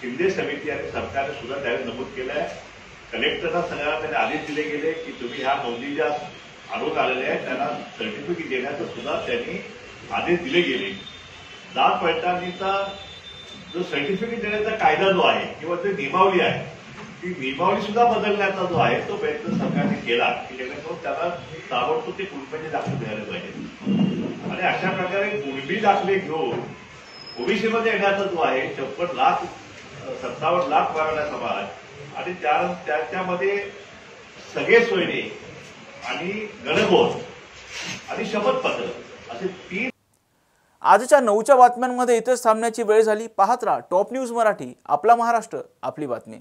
शिंदे समिती आणि सरकारने सुद्धा त्यावेळी नमूद केलं आहे. कलेक्टरला सगळ्यांना त्याने आदेश दिले गेले की तुम्ही ह्या नोंदी ज्या आढळून आलेल्या आहेत त्यांना सर्टिफिकेट देण्याचं सुद्धा त्यांनी आदेश दिले गेले. जात पडताळणीचा जो सर्टिफिकेट देण्याचा कायदा जो आहे किंवा जी नियमावली आहे ती नियमावली सुद्धा बदलण्याचा जो आहे तो प्रयत्न सरकारने केला की जेणेकरून त्याला ताबडतोब ते कुणबीचे दाखले द्यायला पाहिजे. आणि अशा प्रकारे कुणबी दाखले घेऊन ओबीसीमध्ये येण्याचा जो आहे 56 लाख 57 लाख मराठा समाज आणि त्याच्यामध्ये सगळे सोयरे आणि गणगोत आणि शपथपत्र असे 3. आजच्या 9च्या बातम्यांमध्ये इथेच थांबण्याची वेळ झाली. पाहत राहा टॉप न्यूज मराठी. आपला महाराष्ट्र, आपली बातमी.